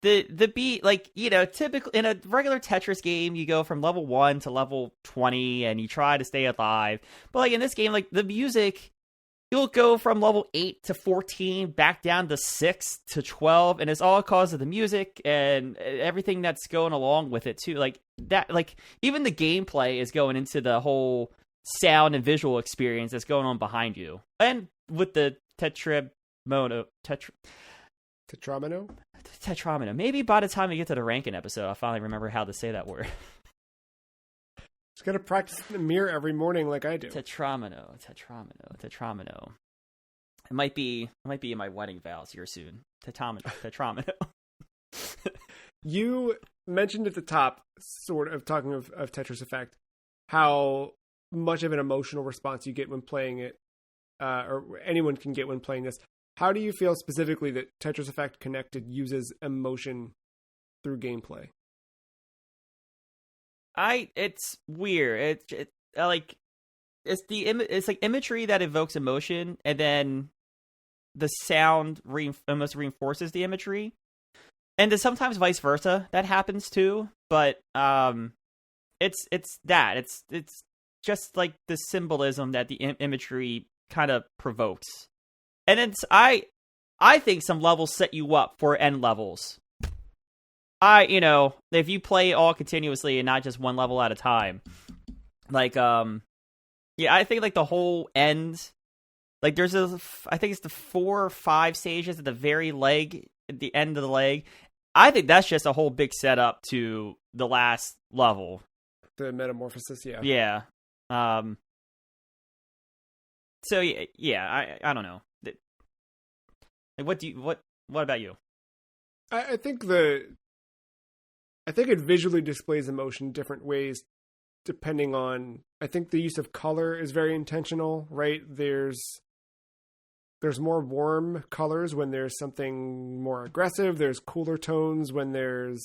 the beat, like, you know, typically in a regular Tetris game, you go from level 1 to level 20 and you try to stay alive. But like in this game, like the music, you'll go from level 8 to 14 back down to 6 to 12, and it's all because of the music and everything that's going along with it too. Like that, like even the gameplay is going into the whole sound and visual experience that's going on behind you. And with the Tetramino. Maybe by the time we get to the ranking episode, I'll finally remember how to say that word. Just gotta practice in the mirror every morning like I do. Tetramino. It might be in my wedding vows here soon. Tetramino. You mentioned at the top, sort of talking of Tetris Effect, how much of an emotional response you get when playing it, or anyone can get when playing this. How do you feel specifically that Tetris Effect Connected uses emotion through gameplay? It's weird. It's like imagery that evokes emotion, and then the sound almost reinforces the imagery, and then sometimes vice versa. That happens too. But it's just like the symbolism that the imagery kind of provokes. And it's I think some levels set you up for end levels. If you play all continuously and not just one level at a time, like I think like the whole end, like there's I think it's the 4 or 5 stages at the very leg, at the end of the leg. I think that's just a whole big setup to the last level, the metamorphosis. Yeah. Yeah. So yeah, I don't know. Like, what about you? I think it visually displays emotion different ways depending on, I think the use of color is very intentional, right? There's more warm colors when there's something more aggressive. There's cooler tones when there's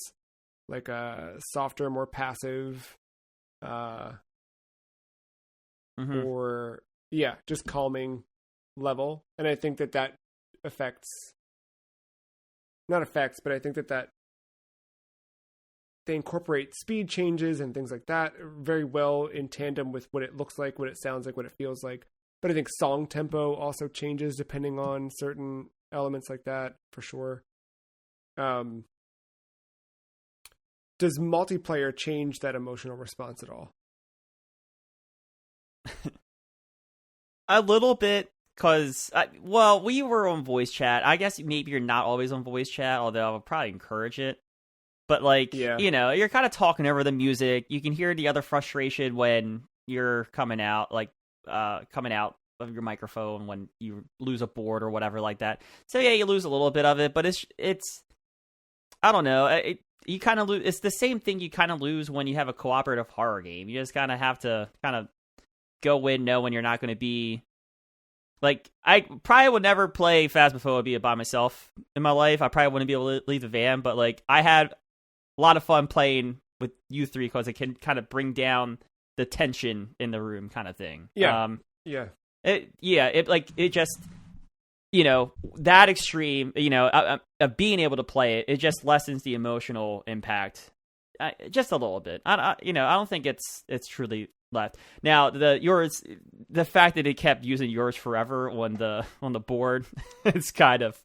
like a softer, more passive, or just calming level. And I think that not affects, but I think that they incorporate speed changes and things like that very well in tandem with what it looks like, what it sounds like, what it feels like. But I think song tempo also changes depending on certain elements like that, for sure. Does multiplayer change that emotional response at all? A little bit, because, we were on voice chat. I guess maybe you're not always on voice chat, although I would probably encourage it. But, you're kind of talking over the music. You can hear the other frustration when you're coming out of your microphone when you lose a board or whatever like that. So, yeah, you lose a little bit of it, but it's I don't know. You kind of lose. It's the same thing you kind of lose when you have a cooperative horror game. You just kind of have to kind of go in knowing you're not going to be... Like, I probably would never play Phasmophobia by myself in my life. I probably wouldn't be able to leave the van, but, like, I had a lot of fun playing with you three because it can kind of bring down the tension in the room kind of thing. Yeah. It just, that extreme, of being able to play it, it just lessens the emotional impact just a little bit. I don't think it's truly left. Now, the fact that it kept using yours forever on the board, it's kind of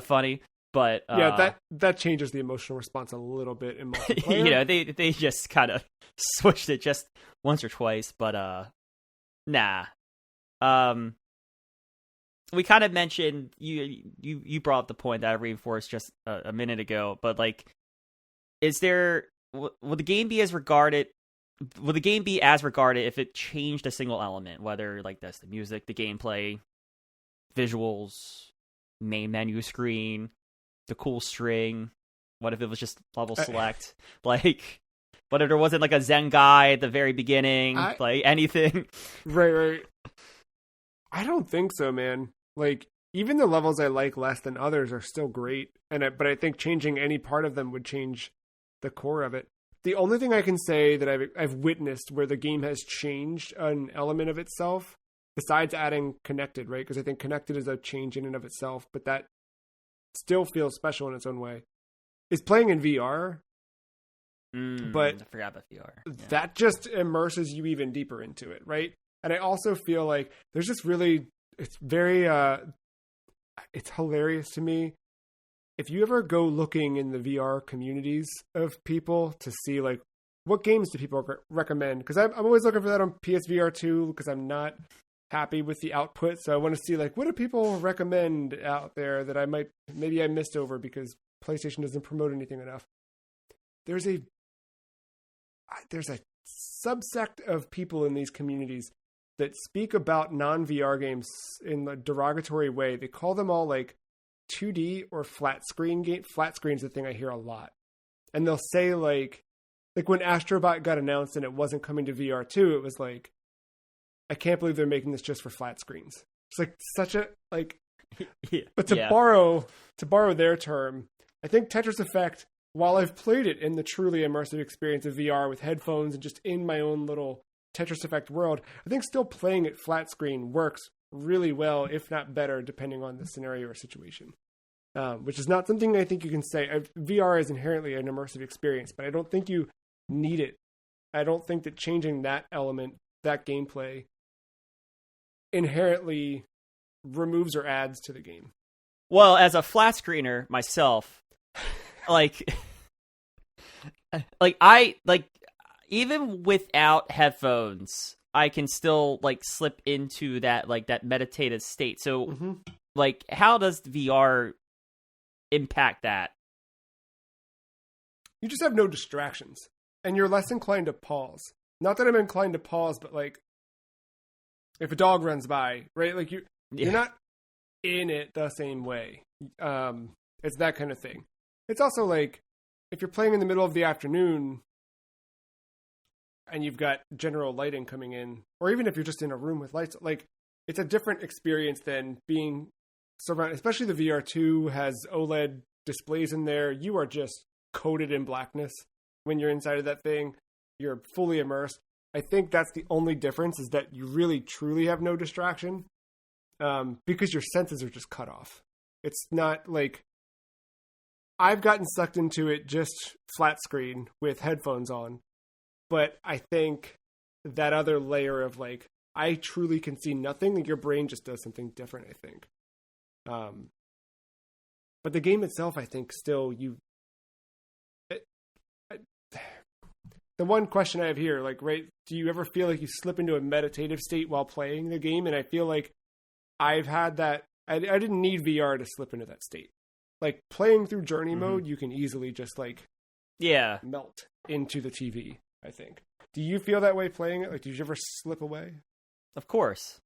funny. But that changes the emotional response a little bit in multiplayer. They just kind of switched it just once or twice, but nah. We kind of mentioned you brought up the point that I reinforced just a minute ago, but like, will the game be as regarded if it changed a single element, whether like that's the music, the gameplay, visuals, main menu screen, the cool string? What if it was just level select? Like, But if there wasn't like a Zen guy at the very beginning, like anything. Right. I don't think so, man. Like, even the levels I like less than others are still great. But I think changing any part of them would change the core of it. The only thing I can say that I've witnessed where the game has changed an element of itself, besides adding connected, right? Because I think connected is a change in and of itself, but that still feels special in its own way, is playing in VR. But I forgot about VR. Yeah. That just immerses you even deeper into it, right? And I also feel like there's just really, it's very, it's hilarious to me. If you ever go looking in the VR communities of people to see like what games do people recommend, because I'm always looking for that on PSVR 2 because I'm not happy with the output, so I want to see like what do people recommend out there that I missed over because PlayStation doesn't promote anything enough. There's a subsect of people in these communities that speak about non-VR games in a derogatory way. They call them all like 2D or flat screen game. Flat screen's the thing I hear a lot. And they'll say like when Astrobot got announced and it wasn't coming to VR 2, it was like, I can't believe they're making this just for flat screens. It's like such a like but to borrow their term, I think Tetris Effect, while I've played it in the truly immersive experience of VR with headphones and just in my own little Tetris Effect world, I think still playing it flat screen works really well, if not better, depending on the scenario or situation. Which is not something I think you can say. VR is inherently an immersive experience, but I don't think you need it. I don't think that changing that element, that gameplay, inherently removes or adds to the game. Well, as a flat screener myself, like even without headphones, I can still like slip into that meditative state. So like, how does VR impact that? You just have no distractions and you're less inclined to pause. Not that I'm inclined to pause, but like if a dog runs by, right? Like you're not in it the same way. It's that kind of thing. It's also like if you're playing in the middle of the afternoon and you've got general lighting coming in, or even if you're just in a room with lights, like it's a different experience than being surrounded. Especially the VR2 has OLED displays in there. You are just coated in blackness when you're inside of that thing. You're fully immersed. I think that's the only difference, is that you really truly have no distraction, because your senses are just cut off. It's not like I've gotten sucked into it just flat screen with headphones on, but I think that other layer of like, I truly can see nothing, and your brain just does something different, I think. But the game itself, I think still the one question I have here, like, right, do you ever feel like you slip into a meditative state while playing the game? And I feel like I've had that. I didn't need VR to slip into that state. Like playing through journey mode, you can easily just like melt into the TV, I think. Do you feel that way playing it? Like, did you ever slip away? Of course.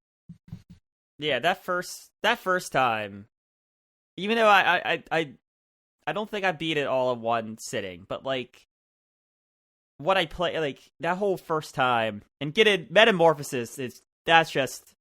Yeah, that first time, even though I don't think I beat it all in one sitting, but like what I play, like that whole first time and getting Metamorphosis, that's just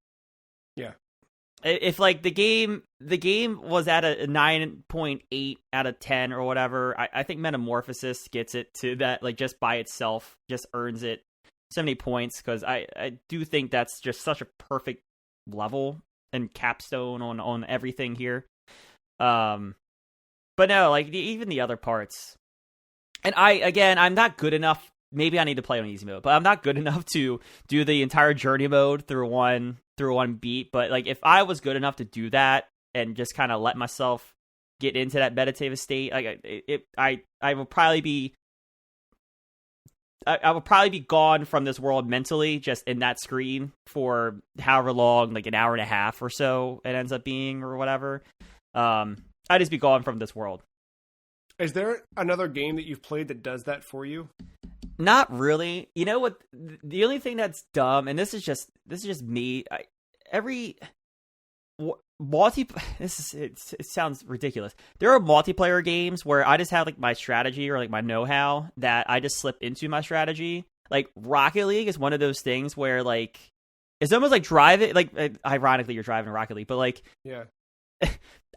if like the game was at a 9.8 out of 10 or whatever, I think Metamorphosis gets it to that, like just by itself, just earns it so many points, because I do think that's just such a perfect level and capstone on everything here. But no, like even the other parts, and I'm not good enough. Maybe I need to play on easy mode, but I'm not good enough to do the entire journey mode through one beat. But like, if I was good enough to do that and just kind of let myself get into that meditative state, like I will probably be. I will probably be gone from this world mentally, just in that screen for however long, like an hour and a half or so it ends up being, or whatever. I'd just be gone from this world. Is there another game that you've played that does that for you? Not really. You know what? The only thing that's dumb, and this is just me. it sounds ridiculous. There are multiplayer games where I just have like my strategy or like my know-how that I just slip into my strategy. Like Rocket League is one of those things where like it's almost like driving. Like ironically, you're driving Rocket League, but like yeah.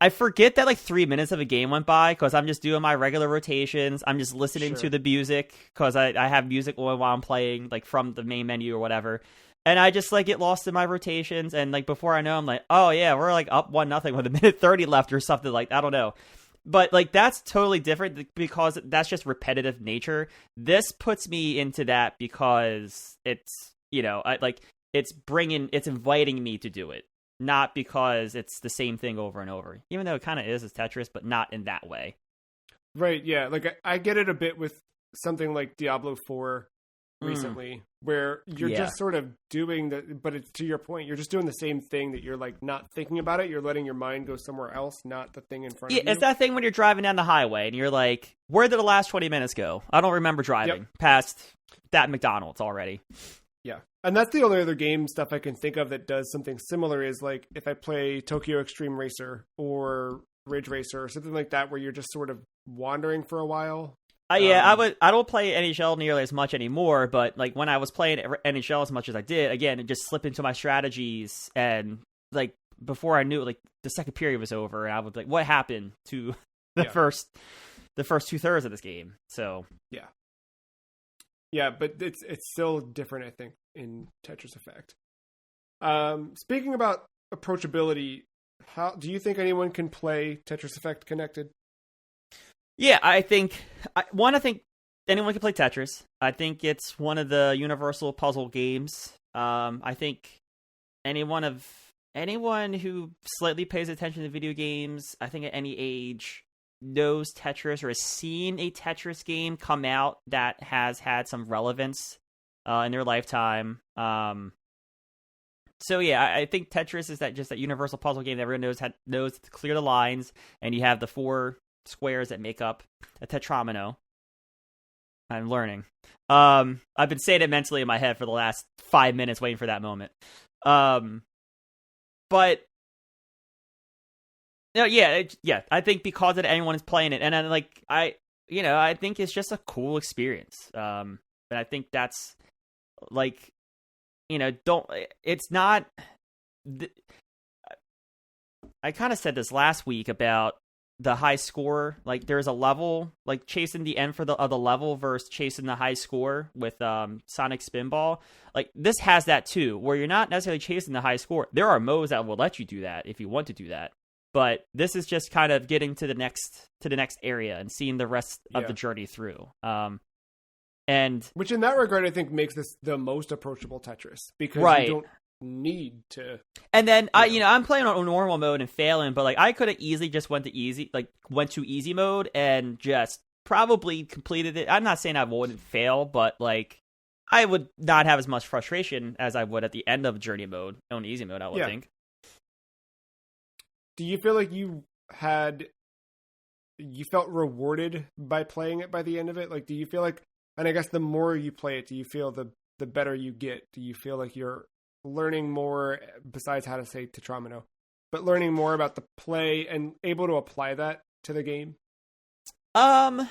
I forget that like 3 minutes of a game went by because I'm just doing my regular rotations. I'm just listening to the music because I have music while I'm playing, like from the main menu or whatever. And I just like get lost in my rotations. And like before I know, I'm like, oh yeah, we're like up 1-0 with a minute 30 left or something like I don't know. But like that's totally different because that's just repetitive nature. This puts me into that because it's, you know, it's inviting me to do it. Not because it's the same thing over and over, even though it kind of is as Tetris, but not in that way. Right, yeah. Like, I get it a bit with something like Diablo 4 recently, where you're just sort of doing but it's to your point, you're just doing the same thing that you're, like, not thinking about it. You're letting your mind go somewhere else, not the thing in front of you. Yeah, it's that thing when you're driving down the highway, and you're like, where did the last 20 minutes go? I don't remember driving past that McDonald's already. Yeah. And that's the only other game stuff I can think of that does something similar is like if I play Tokyo Extreme Racer or Ridge Racer or something like that where you're just sort of wandering for a while. I don't play NHL nearly as much anymore, but like when I was playing NHL as much as I did, again, it just slipped into my strategies and like before I knew it, like the second period was over and I was like, what happened to the first 2/3 of this game? So yeah. Yeah, but it's still different, I think, in Tetris Effect. Speaking about approachability, how do you think anyone can play Tetris Effect connected? Yeah, I think anyone can play Tetris. I think it's one of the universal puzzle games. I think anyone who slightly pays attention to video games, I think at any age, knows Tetris or has seen a Tetris game come out that has had some relevance in their lifetime. So yeah, I think Tetris is that universal puzzle game that everyone knows to clear the lines, and you have the 4 squares that make up a tetramino. I'm learning. I've been saying it mentally in my head for the last 5 minutes, waiting for that moment. But no, yeah. I think because of anyone is playing it, and then like I think it's just a cool experience. And I think that's like, it's not. I kind of said this last week about the high score. Like, there's a level like chasing the end of the level versus chasing the high score with Sonic Spinball. Like, this has that too, where you're not necessarily chasing the high score. There are modes that will let you do that if you want to do that. But this is just kind of getting to the next area and seeing the rest of the journey through. And which in that regard, I think makes this the most approachable Tetris because you don't need to. And then I'm playing on normal mode and failing, but like I could have easily just went to easy mode and just probably completed it. I'm not saying I wouldn't fail, but like I would not have as much frustration as I would at the end of journey mode on easy mode. I would think. Do you feel like you felt rewarded by playing it by the end of it? Like, do you feel like, and I guess the more you play it, do you feel the better you get? Do you feel like you're learning more, besides how to say tetramino, but learning more about the play and able to apply that to the game? I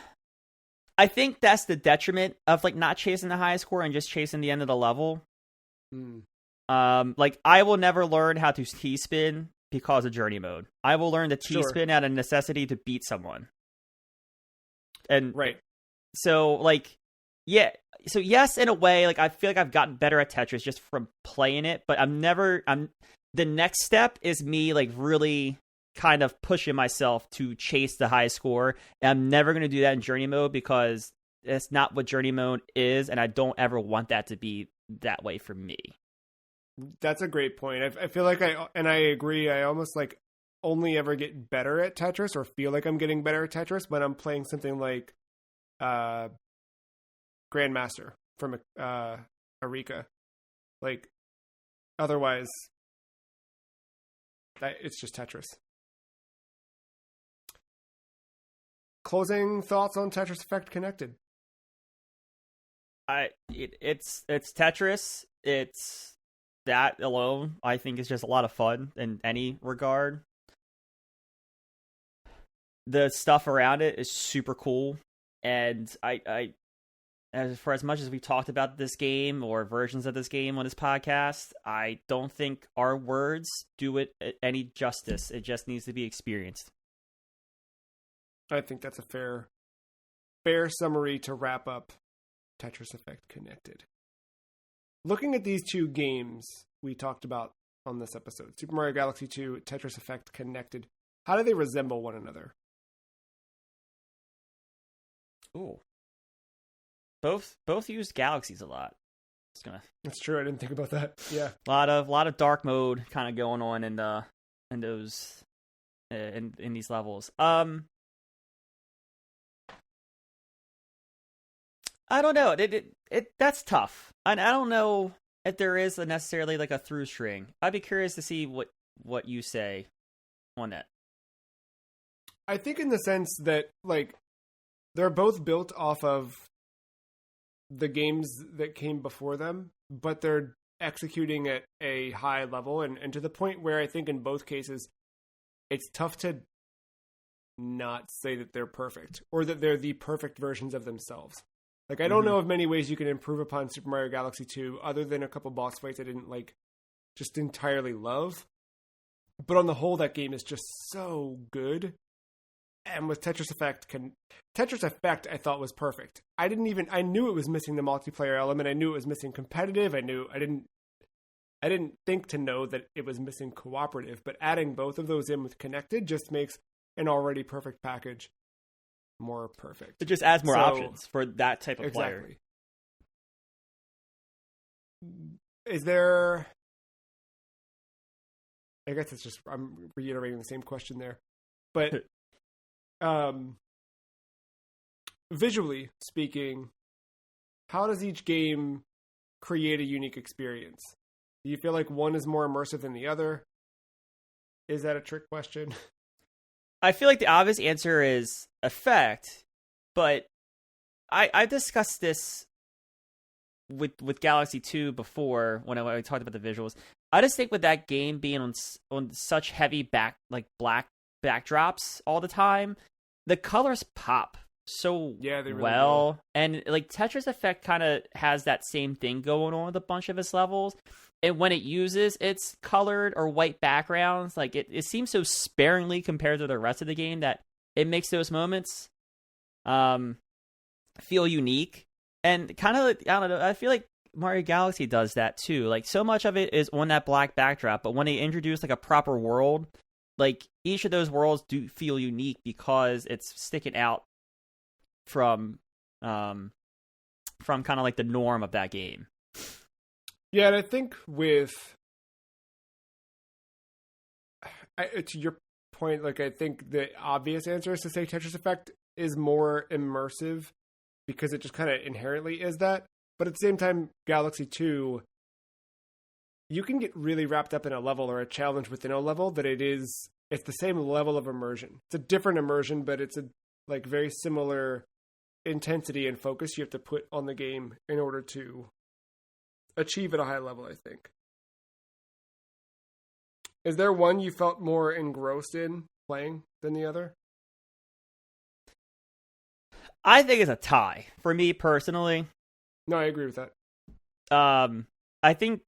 think that's the detriment of like not chasing the high score and just chasing the end of the level. Like I will never learn how to T-spin because of journey mode. I will learn the T-spin out of necessity to beat someone. And so like, yeah. So yes, in a way, like I feel like I've gotten better at Tetris just from playing it, but the next step is me like really kind of pushing myself to chase the high score. And I'm never going to do that in journey mode because that's not what journey mode is. And I don't ever want that to be that way for me. That's a great point. I feel like I agree. I almost like only ever get better at Tetris or feel like I'm getting better at Tetris when I'm playing something like Grandmaster from Arika. Like, otherwise, it's just Tetris. Closing thoughts on Tetris Effect Connected. It's Tetris. It's that alone, I think, is just a lot of fun in any regard. The stuff around it is super cool, and I for as much as we talked about this game or versions of this game on this podcast, I don't think our words do it any justice. It just needs to be experienced. I think that's a fair summary to wrap up Tetris Effect Connected. Looking at these two games we talked about on this episode, Super Mario Galaxy 2, Tetris Effect Connected, how do they resemble one another? Ooh. Both use galaxies a lot. That's true. I didn't think about that. Yeah, a lot of dark mode kind of going on in those in these levels. I don't know. That's tough. I don't know if there is necessarily like a through string. I'd be curious to see what you say on that. I think in the sense that like they're both built off of the games that came before them, but they're executing at a high level and to the point where I think in both cases it's tough to not say that they're perfect or that they're the perfect versions of themselves. Like, I don't know of many ways you can improve upon Super Mario Galaxy 2 other than a couple boss fights I didn't like just entirely love. But on the whole, that game is just so good. And with Tetris Effect, I thought was perfect. I knew it was missing the multiplayer element. I knew it was missing competitive. I didn't think to know that it was missing cooperative. But adding both of those in with Connected just makes an already perfect package more perfect. It just adds more options for that type of player. Is there? I guess it's just I'm reiterating the same question there, but. Visually speaking, how does each game create a unique experience? Do you feel like one is more immersive than the other? Is that a trick question? I feel like the obvious answer is Effect, but I discussed this with Galaxy 2 before when I talked about the visuals. I just think with that game being on such heavy black backdrops all the time, the colors pop so really well do. And like Tetris Effect kind of has that same thing going on with a bunch of its levels, and when it uses its colored or white backgrounds, like it seems so sparingly compared to the rest of the game that it makes those moments feel unique. And kind of, I don't know, I feel like Mario Galaxy does that too. Like so much of it is on that black backdrop, but when they introduce like a proper world, like each of those worlds do feel unique because it's sticking out from kind of like the norm of that game. Yeah, and I think to your point, like I think the obvious answer is to say Tetris Effect is more immersive because it just kind of inherently is that. But at the same time, Galaxy 2, you can get really wrapped up in a level or a challenge within a level that it's the same level of immersion. It's a different immersion, but it's a like very similar intensity and focus you have to put on the game in order to achieve at a high level, I think. Is there one you felt more engrossed in playing than the other? I think it's a tie for me personally. No, I agree with that. I think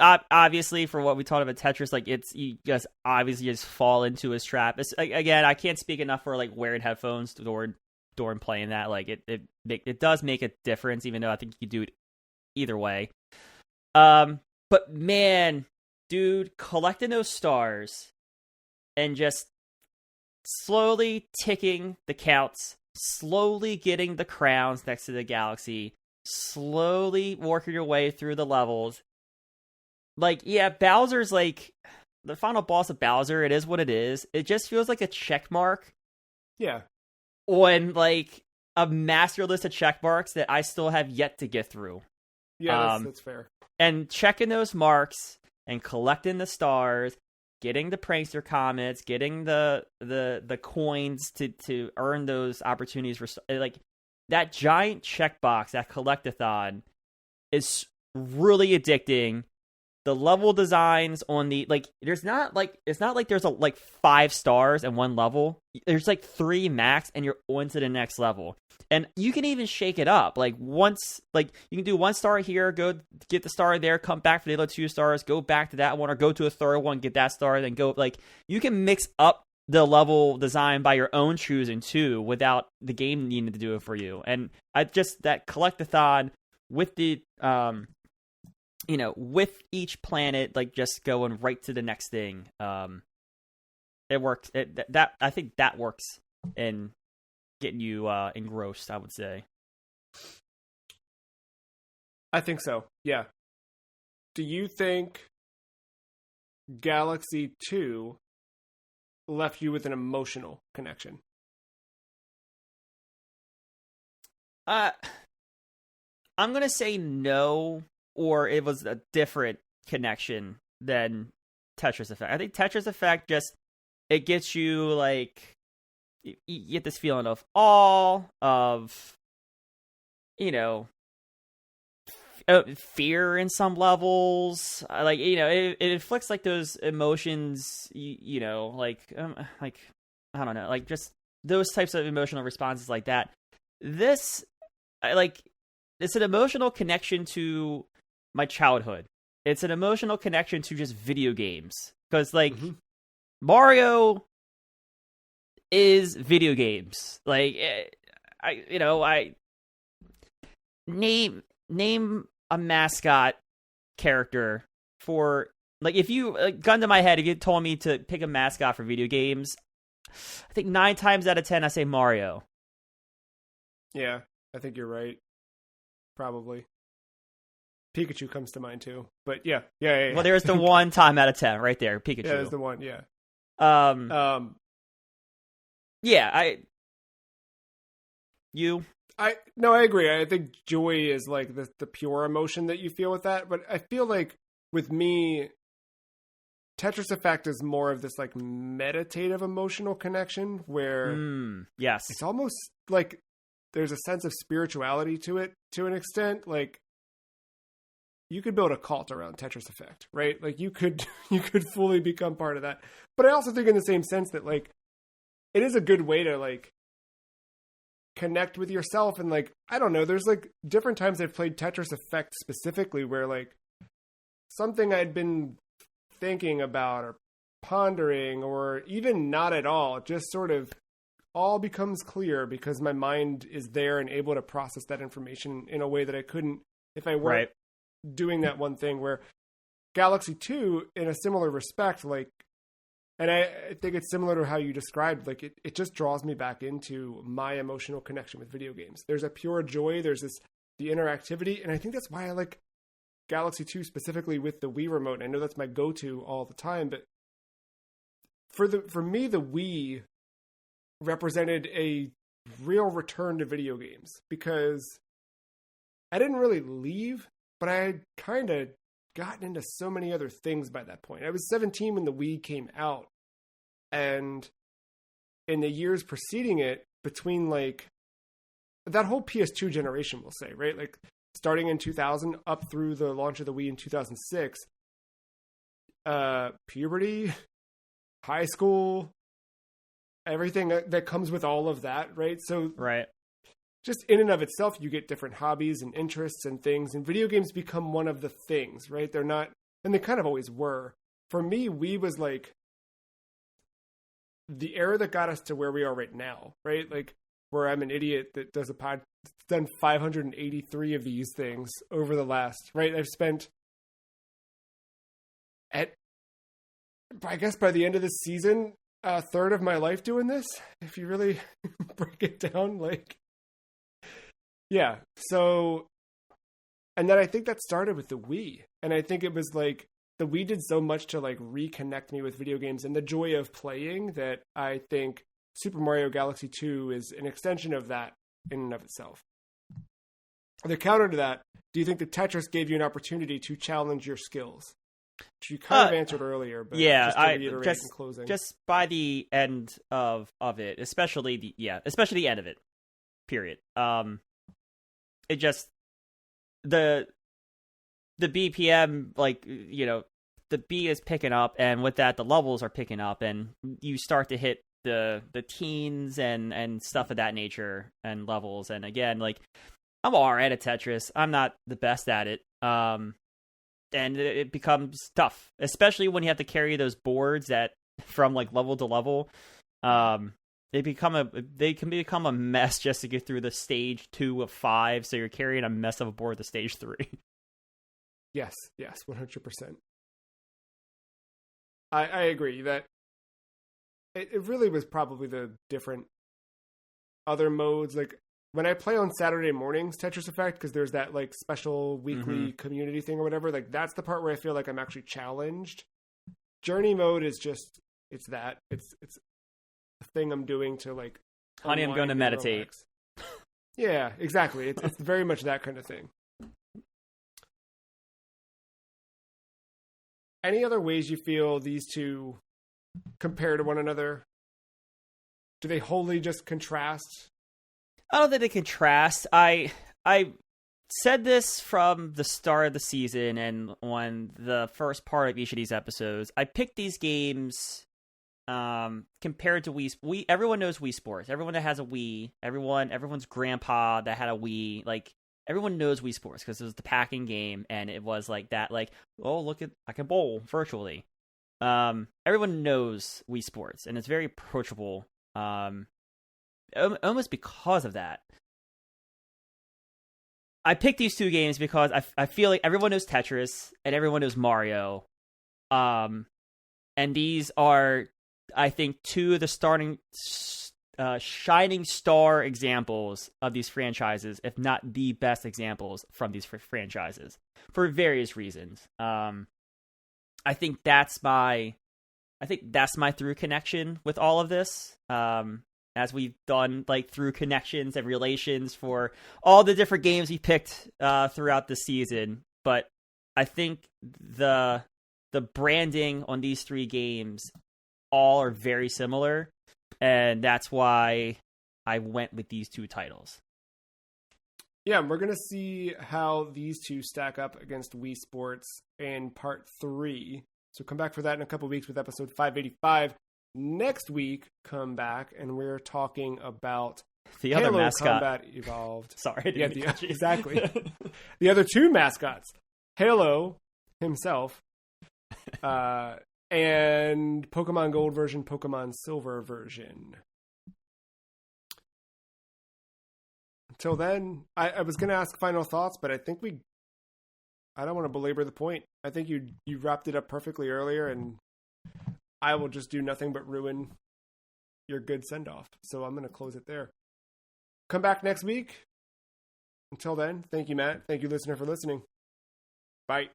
obviously for what we talked about Tetris, like you just obviously just fall into his trap. It's, again, I can't speak enough for like wearing headphones during playing that. Like it does make a difference, even though I think you do it either way. But man, dude, collecting those stars and just slowly ticking the counts, slowly getting the crowns next to the galaxy, slowly working your way through the levels. Like, yeah, Bowser's like the final boss of Bowser. It is what it is. It just feels like a check mark. Yeah. On like a master list of check marks that I still have yet to get through. Yeah, that's fair. And checking those marks and collecting the stars, getting the prankster comments, getting the coins to earn those opportunities for like that giant checkbox, that collectathon is really addicting. the level designs on the there's not it's not like there's 5 stars in one level. There's 3 max, and you're on to the next level. And you can even shake it up. Once you can do 1 star here, go get the star there, come back for the other 2 stars, go back to that one, or go to a third one, get that star, then go you can mix up the level design by your own choosing too, without the game needing to do it for you. And that collectathon with the with each planet, just going right to the next thing. It works. I think that works in getting you engrossed, I would say. I think so. Yeah. Do you think Galaxy 2 left you with an emotional connection? I'm going to say no, or it was a different connection than Tetris Effect. I think Tetris Effect it gets you you get this feeling of awe, of fear in some levels. It inflicts those emotions. I don't know, just those types of emotional responses like that. This, it's an emotional connection to my childhood. It's an emotional connection to just video games, because Mario is video games. I name a mascot character for if you gun to my head, if you told me to pick a mascot for video games, I think 9 times out of 10 I say Mario. Yeah, I think you're right. Probably. Pikachu comes to mind too. But yeah. Well, there's the 1 time out of 10 right there, Pikachu. Yeah, there's the one, yeah. Yeah, I agree. I think joy is the pure emotion that you feel with that, but I feel with me, Tetris Effect is more of this meditative emotional connection where yes, it's almost there's a sense of spirituality to it to an extent. You could build a cult around Tetris Effect, right? You could fully become part of that. But I also think in the same sense that it is a good way to connect with yourself. And I don't know, there's different times I've played Tetris Effect specifically where something I'd been thinking about or pondering, or even not at all, just sort of all becomes clear because my mind is there and able to process that information in a way that I couldn't if I weren't doing that one thing. Where Galaxy 2, in a similar respect, and I think it's similar to how you described, it just draws me back into my emotional connection with video games. There's a pure joy, there's the interactivity, and I think that's why I like Galaxy 2 specifically with the Wii remote. I know that's my go-to all the time, but for me, the Wii represented a real return to video games, because I didn't really leave, but I had kind of gotten into so many other things by that point. I was 17 when the Wii came out, and in the years preceding it, between that whole PS2 generation, we'll say, right? Starting in 2000 up through the launch of the Wii in 2006, puberty, high school, everything that comes with all of that, right? So just in and of itself, you get different hobbies and interests and things, and video games become one of the things, right? They're not, and they kind of always were. For me, Wii was the era that got us to where we are right now, right? Where I'm an idiot that does done 583 of these things over the last, right? I've spent I guess by the end of this season, a third of my life doing this, if you really break it down, yeah. So, and then I think that started with the Wii, and I think it was the Wii did so much to reconnect me with video games and the joy of playing, that I think Super Mario Galaxy 2 is an extension of that in and of itself. The counter to that, do you think that Tetris gave you an opportunity to challenge your skills? Which you kind of answered earlier, but just to reiterate in closing. Just by the end of it, especially the end of it, period. It just, the the BPM, like, the beat is picking up, and with that, the levels are picking up, and you start to hit the teens and stuff of that nature and levels. And again, like, I'm alright at Tetris. I'm not the best at it. And it becomes tough, especially when you have to carry those boards that from like level to level. They can become a mess just to get through the stage 2 of 5. So you're carrying a mess of a board to stage 3. Yes, 100%. I agree that it really was probably the different other modes. Like when I play on Saturday mornings, Tetris Effect, because there's that like special weekly community thing or whatever. Like that's the part where I feel like I'm actually challenged. Journey mode is just it's the thing I'm doing to like. Honey, I'm going to meditate. Yeah, exactly. It's very much that kind of thing. Any other ways you feel these two compare to one another? Do they wholly just contrast? I don't think they contrast. I said this from the start of the season and on the first part of each of these episodes. I picked these games compared to Wii. Everyone knows Wii Sports. Everyone that has a Wii, everyone's grandpa that had a Wii, like everyone knows Wii Sports because it was the packing game, and it was like that. Like, oh, look at I can bowl virtually. Everyone knows Wii Sports, and it's very approachable. Almost because of that. I picked these two games because I feel like everyone knows Tetris and everyone knows Mario. And these are, I think, two of the shining star examples of these franchises, if not the best examples from these franchises, for various reasons. I think that's my through connection with all of this. As we've done like through connections and relations for all the different games we picked throughout the season. But I think the branding on these three games all are very similar, and that's why I went with these two titles. Yeah, we're going to see how these two stack up against Wii Sports in part 3. So come back for that in a couple weeks with episode 585. Next week, come back, and we're talking about the Halo other mascot. Combat Evolved. Sorry, exactly. The other two mascots, Halo himself, and Pokemon Gold version, Pokemon Silver version. Until then, I was going to ask final thoughts, but I think I don't want to belabor the point. I think you wrapped it up perfectly earlier, and I will just do nothing but ruin your good send-off. So I'm going to close it there. Come back next week. Until then, thank you, Matt. Thank you, listener, for listening. Bye.